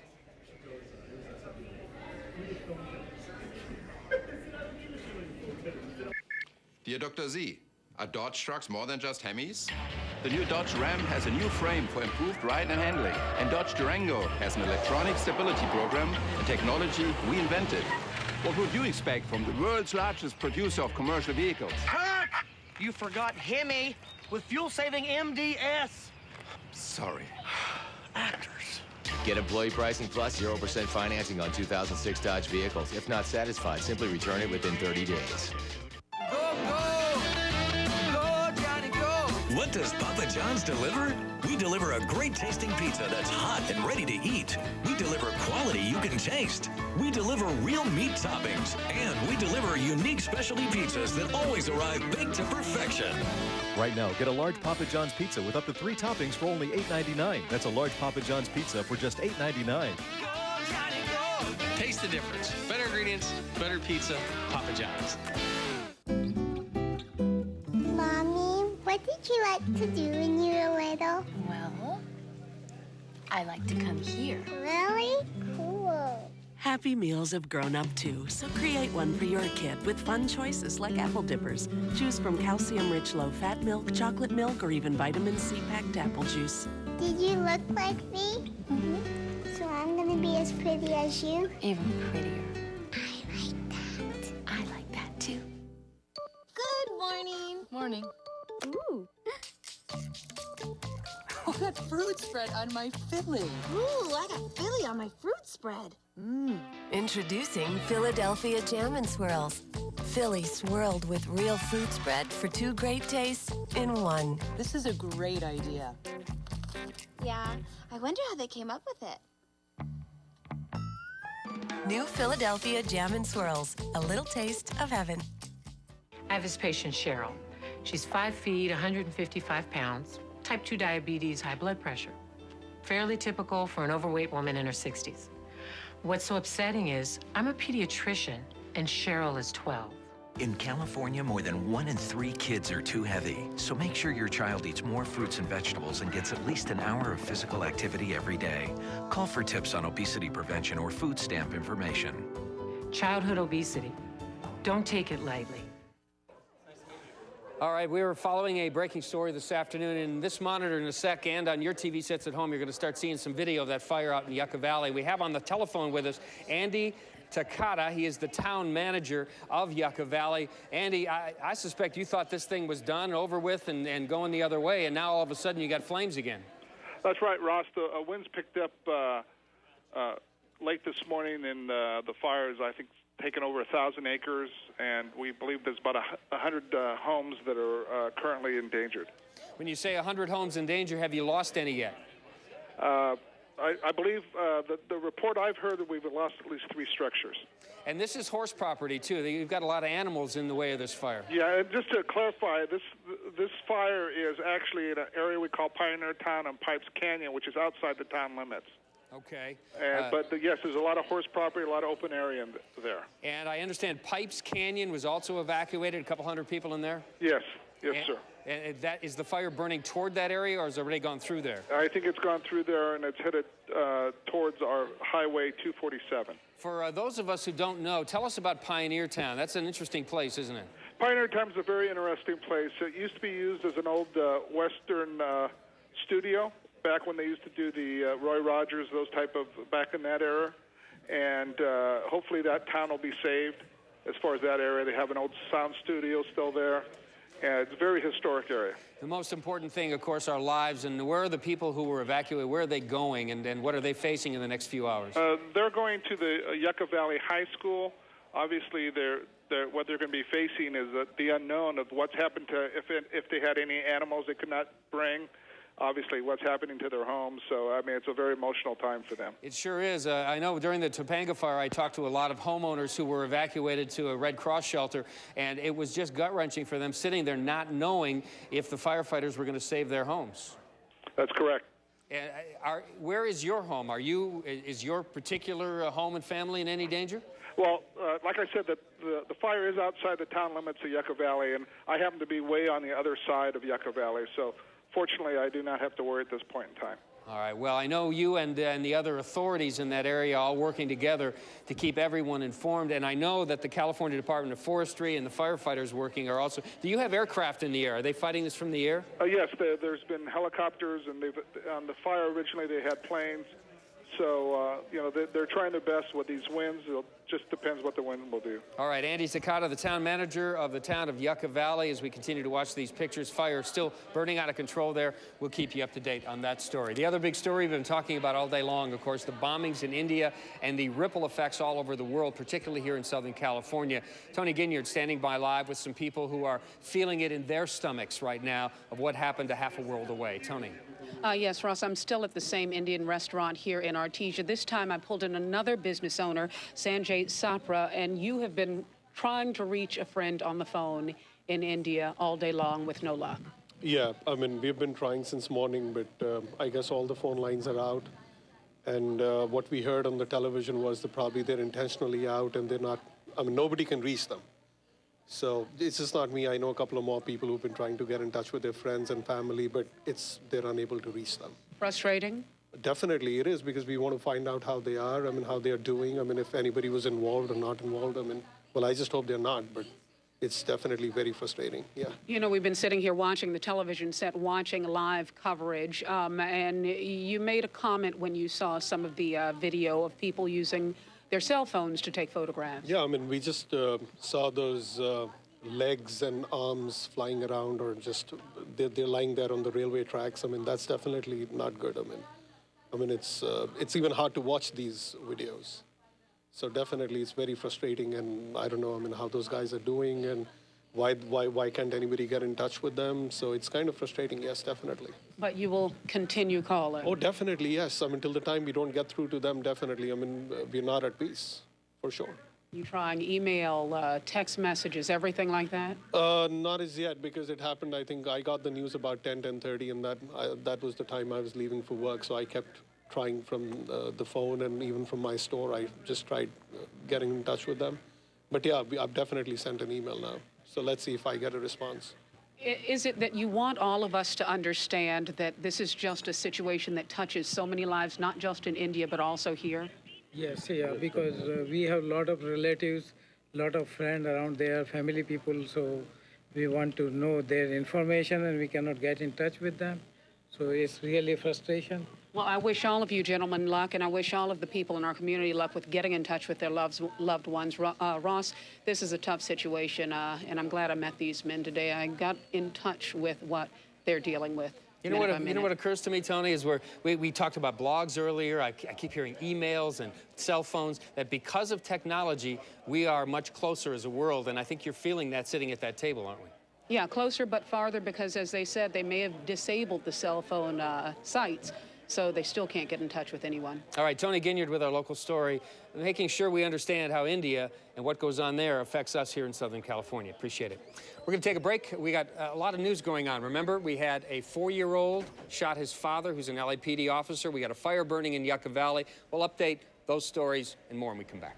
Dear Dr. Z, are Dodge trucks more than just Hemis? The new Dodge Ram has a new frame for improved ride and handling, and Dodge Durango has an electronic stability program, a technology we invented. What would you expect from the world's largest producer of commercial vehicles? Cut! You forgot Hemi with fuel-saving MDS. Sorry. Actors. Get employee pricing plus 0% financing on 2006 Dodge vehicles. If not satisfied, simply return it within 30 days. What does Papa John's deliver? We deliver a great tasting pizza that's hot and ready to eat. We deliver quality you can taste. We deliver real meat toppings. And we deliver unique specialty pizzas that always arrive baked to perfection. Right now, get a large Papa John's pizza with up to 3 toppings for only $8.99. That's a large Papa John's pizza for just $8.99. Taste the difference. Better ingredients, better pizza, Papa John's. Mommy, what did you like to do when you were little? Well, I like to come here. Really? Cool. Happy meals have grown up too, so create one for your kid with fun choices like apple dippers. Choose from calcium-rich low-fat milk, chocolate milk, or even vitamin C-packed apple juice. Did you look like me? Mm-hmm. So I'm gonna be as pretty as you? Even prettier. I like that too. Good morning. Morning. Ooh. Oh, that fruit spread on my Philly. Ooh, I got Philly on my fruit spread. Introducing Philadelphia Jam and Swirls. Philly swirled with real fruit spread for 2 great tastes in one. This is a great idea. Yeah, I wonder how they came up with it. New Philadelphia Jam and Swirls. A little taste of heaven. I have this patient, Cheryl. She's 5 feet, 155 pounds, type 2 diabetes, high blood pressure. Fairly typical for an overweight woman in her 60s. What's so upsetting is I'm a pediatrician and Cheryl is 12. In California, more than 1 in 3 kids are too heavy. So make sure your child eats more fruits and vegetables and gets at least an hour of physical activity every day. Call for tips on obesity prevention or food stamp information. Childhood obesity. Don't take it lightly. All right, we were following a breaking story this afternoon, and this monitor in a sec, and on your TV sets at home, you're going to start seeing some video of that fire out in Yucca Valley. We have on the telephone with us Andy Takata. He is the town manager of Yucca Valley. Andy, I suspect you thought this thing was done, over with, and going the other way, and now all of a sudden you got flames again. That's right, Ross. The winds picked up late this morning, and the fire is, I think, taken over 1,000 acres, and we believe there's about 100 homes that are currently endangered. When you say 100 homes in danger, have you lost any yet? I believe the report I've heard that we've lost at least 3 structures. And this is horse property, too. You've got a lot of animals in the way of this fire. Yeah, and just to clarify, this fire is actually in an area we call Pioneer Town and Pipes Canyon, which is outside the town limits. Okay. But yes, there's a lot of horse property, a lot of open area there. And I understand Pipes Canyon was also evacuated, a couple hundred people in there? Yes, sir. And that, is the fire burning toward that area, or has it already gone through there? I think it's gone through there, and it's headed towards our Highway 247. For those of us who don't know, tell us about Pioneer Town. That's an interesting place, isn't it? Pioneer Town is a very interesting place. It used to be used as an old Western studio, back when they used to do the Roy Rogers, those type of, back in that era. And hopefully that town will be saved as far as that area. They have an old sound studio still there. And it's a very historic area. The most important thing, of course, are lives. And where are the people who were evacuated? Where are they going? And what are they facing in the next few hours? They're going to the Yucca Valley High School. Obviously, what they're going to be facing is the unknown of what's happened to, if they had any animals they could not bring. Obviously, what's happening to their homes. So, I mean, it's a very emotional time for them. It sure is. I know during the Topanga fire, I talked to a lot of homeowners who were evacuated to a Red Cross shelter, and it was just gut-wrenching for them sitting there not knowing if the firefighters were going to save their homes. That's correct. Where is your home? Is your particular home and family in any danger? Well, like I said, the fire is outside the town limits of Yucca Valley, and I happen to be way on the other side of Yucca Valley, so fortunately, I do not have to worry at this point in time. All right. Well, I know you and the other authorities in that area are all working together to keep everyone informed, and I know that the California Department of Forestry and the firefighters working are also. Do you have aircraft in the air? Are they fighting this from the air? Yes, there's been helicopters, and on the fire originally they had planes. So, they're trying their best with these winds. It just depends what the wind will do. All right, Andy Takata, the town manager of the town of Yucca Valley, as we continue to watch these pictures. Fire still burning out of control there. We'll keep you up to date on that story. The other big story we've been talking about all day long, of course, the bombings in India and the ripple effects all over the world, particularly here in Southern California. Tony Ginyard standing by live with some people who are feeling it in their stomachs right now of what happened a half a world away. Tony. Yes, Ross, I'm still at the same Indian restaurant here in Artesia. This time I pulled in another business owner, Sanjay Sapra, and you have been trying to reach a friend on the phone in India all day long with no luck. Yeah, I mean, we've been trying since morning, but I guess all the phone lines are out. And what we heard on the television was that probably they're intentionally out and they're not, I mean, nobody can reach them. So it's just not me. I know a couple of more people who've been trying to get in touch with their friends and family, but they're unable to reach them. Frustrating? Definitely it is, because we want to find out how they are, I mean, how they're doing. I mean, if anybody was involved or not involved, I mean, well, I just hope they're not, but it's definitely very frustrating, yeah. You know, we've been sitting here watching the television set, watching live coverage, and you made a comment when you saw some of the video of people using their cell phones to take photographs. Yeah, I mean, we just saw those legs and arms flying around, or just they're lying there on the railway tracks. I mean, that's definitely not good. I mean, it's even hard to watch these videos. So definitely, it's very frustrating, and I don't know, I mean, how those guys are doing, and why can't anybody get in touch with them? So it's kind of frustrating, yes, definitely. But you will continue calling? Oh, definitely, yes. I mean, till the time we don't get through to them, definitely. I mean, we're not at peace, for sure. You trying email, text messages, everything like that? Not as yet, because it happened, I think I got the news about 10:30, and that was the time I was leaving for work, so I kept trying from the phone, and even from my store, I just tried getting in touch with them. But yeah, I've definitely sent an email now. So let's see if I get a response. Is it that you want all of us to understand that this is just a situation that touches so many lives, not just in India, but also here? Yes, yeah, because we have a lot of relatives, a lot of friends around there, family people, so we want to know their information and we cannot get in touch with them. So it's really frustration. Well, I wish all of you gentlemen luck, and I wish all of the people in our community luck with getting in touch with their loved ones. Ross, this is a tough situation, and I'm glad I met these men today. I got in touch with what they're dealing with. You know what occurs to me, Tony, is we talked about blogs earlier. I keep hearing emails and cell phones, that because of technology, we are much closer as a world, and I think you're feeling that sitting at that table, aren't we? Yeah, closer but farther, because as they said, they may have disabled the cell phone sites, so they still can't get in touch with anyone. All right, Tony Ginyard with our local story, making sure we understand how India and what goes on there affects us here in Southern California. Appreciate it. We're going to take a break. We got a lot of news going on. Remember, we had a 4-year-old shot his father, who's an LAPD officer. We got a fire burning in Yucca Valley. We'll update those stories and more when we come back.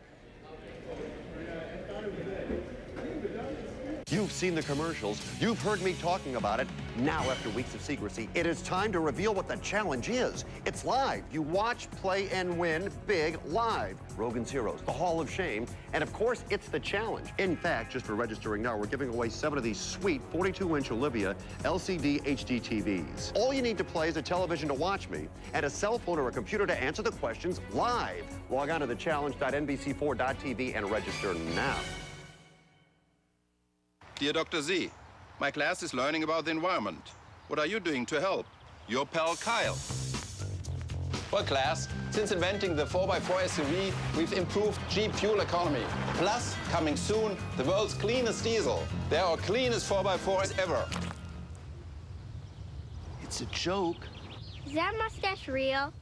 You've seen the commercials. You've heard me talking about it. Now, after weeks of secrecy, it is time to reveal what the challenge is. It's live. You watch, play, and win big live. Rogan's Heroes, the Hall of Shame, and of course, it's the challenge. In fact, just for registering now, we're giving away 7 of these sweet 42-inch Olivia LCD HD TVs. All you need to play is a television to watch me and a cell phone or a computer to answer the questions live. Log on to thechallenge.nbc4.tv and register now. Dear Dr. Z, my class is learning about the environment. What are you doing to help? Your pal Kyle. Well, class, since inventing the 4x4 SUV, we've improved Jeep fuel economy. Plus, coming soon, the world's cleanest diesel. They're our cleanest 4x4s ever. It's a joke. Is that mustache real?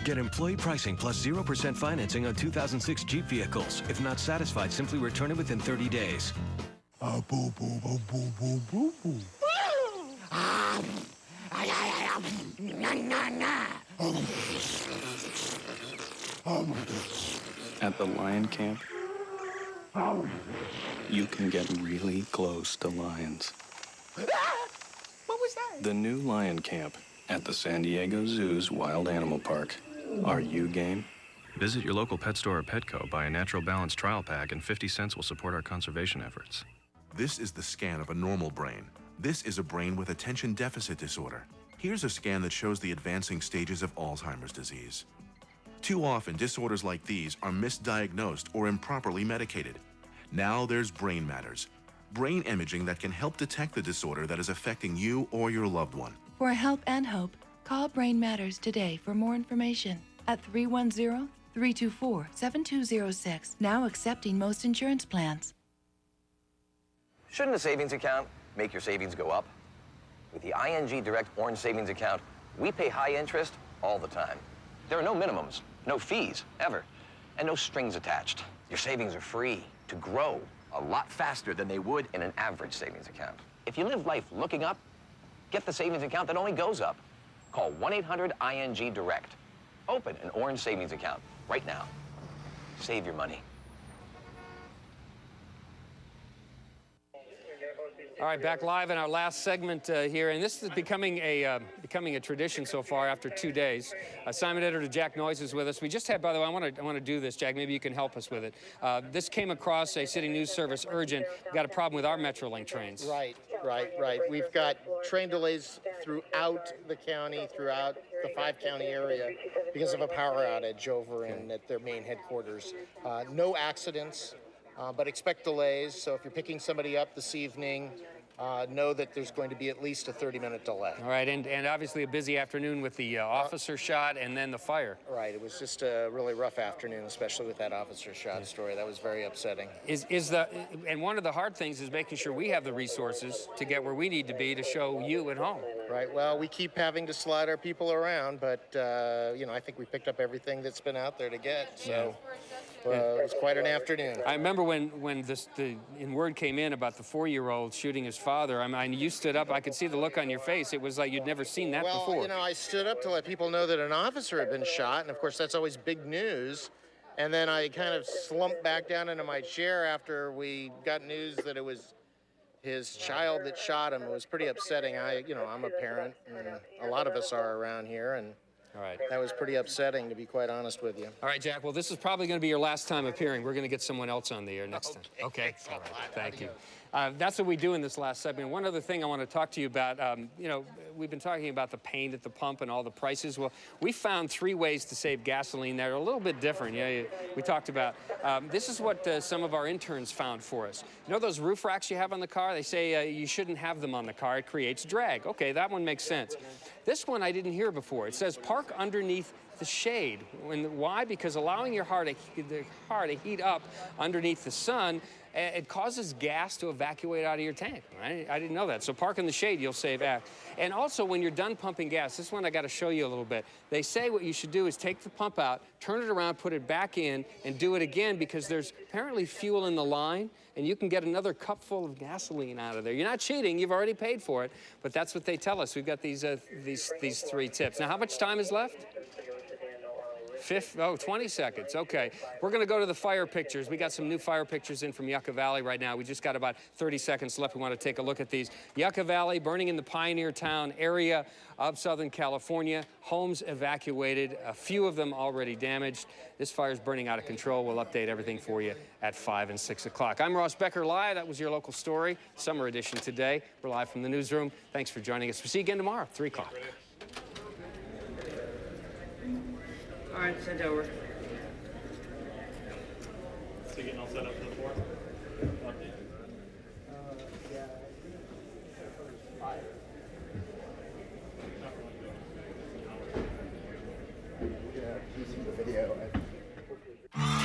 Get employee pricing plus 0% financing on 2006 Jeep vehicles. If not satisfied, simply return it within 30 days. Boo, boo, boo, boo, boo, boo, boo. At the lion camp, you can get really close to lions. What was that? The new lion camp at the San Diego Zoo's Wild Animal Park. Are you game? Visit your local pet store or Petco, buy a Natural Balance trial pack, and 50 cents will support our conservation efforts. This is the scan of a normal brain. This is a brain with attention deficit disorder. Here's a scan that shows the advancing stages of Alzheimer's disease. Too often, disorders like these are misdiagnosed or improperly medicated. Now there's Brain Matters, brain imaging that can help detect the disorder that is affecting you or your loved one. For help and hope, call Brain Matters today for more information at 310-324-7206. Now accepting most insurance plans. Shouldn't a savings account make your savings go up? With the ING Direct Orange Savings Account, we pay high interest all the time. There are no minimums, no fees, ever, and no strings attached. Your savings are free to grow a lot faster than they would in an average savings account. If you live life looking up, get the savings account that only goes up. Call 1-800-ING-DIRECT. Open an Orange Savings Account right now. Save your money. All right, back live in our last segment here, and this is becoming a tradition so far after 2 days. Assignment editor Jack Noyes is with us. We just had, by the way, I want to do this, Jack. Maybe you can help us with it. This came across a city news service urgent. We've got a problem with our Metrolink trains. Right. We've got train delays throughout the county, throughout the 5-county area, because of a power outage over at their main headquarters. No accidents. But expect delays, so if you're picking somebody up this evening, know that there's going to be at least a 30-minute delay. All right, and obviously a busy afternoon with the officer shot and then the fire. Right, it was just a really rough afternoon, especially with that officer shot story. That was very upsetting. And one of the hard things is making sure we have the resources to get where we need to be to show you at home. Right, well, we keep having to slide our people around, but, I think we picked up everything that's been out there to get, so... it was quite an afternoon. I remember when word came in about the 4-year-old shooting his father. I mean, you stood up. I could see the look on your face. It was like you'd never seen that before. Well, I stood up to let people know that an officer had been shot, and of course that's always big news. And then I kind of slumped back down into my chair after we got news that it was his child that shot him. It was pretty upsetting. I'm a parent, and a lot of us are around here, and all right. That was pretty upsetting, to be quite honest with you. All right, Jack. Well, this is probably going to be your last time appearing. We're going to get someone else on the air next time. Okay. All right. Thank you. That's what we do in this last segment. One other thing I want to talk to you about, we've been talking about the pain at the pump and all the prices. Well, we found 3 ways to save gasoline that are a little bit different. We talked about. This is what some of our interns found for us. You know those roof racks you have on the car? They say you shouldn't have them on the car. It creates drag. Okay, that one makes sense. This one I didn't hear before. It says park underneath the shade. Why? Because allowing your car to heat up underneath the sun, it causes gas to evacuate out of your tank. Right? I didn't know that. So park in the shade, you'll save gas. And also, when you're done pumping gas, this one I got to show you a little bit. They say what you should do is take the pump out, turn it around, put it back in, and do it again because there's apparently fuel in the line, and you can get another cup full of gasoline out of there. You're not cheating. You've already paid for it. But that's what they tell us. We've got these 3 tips. Now, how much time is left? 20 seconds. Okay. We're going to go to the fire pictures. We got some new fire pictures in from Yucca Valley right now. We just got about 30 seconds left. We want to take a look at these. Yucca Valley burning in the Pioneer Town area of Southern California. Homes evacuated. A few of them already damaged. This fire is burning out of control. We'll update everything for you at 5 and 6 o'clock. I'm Ross Becker live. That was your local story. Summer edition today. We're live from the newsroom. Thanks for joining us. We'll see you again tomorrow, 3 o'clock. All right, sent over. So getting all set up for the 4th?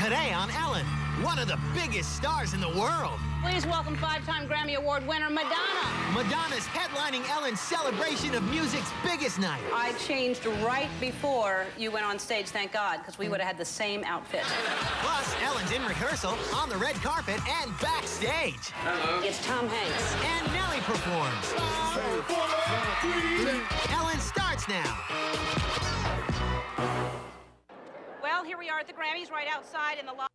Today on Ellen, one of the biggest stars in the world. Please welcome 5-time Grammy Award winner Madonna. Madonna's headlining Ellen's celebration of music's biggest night. I changed right before you went on stage, thank God, because we would have had the same outfit. Plus, Ellen's in rehearsal, on the red carpet, and backstage. Hello. It's Tom Hanks. And Nelly performs. 5, 4, 3. Ellen starts now. Well, here we are at the Grammys, right outside in the lobby.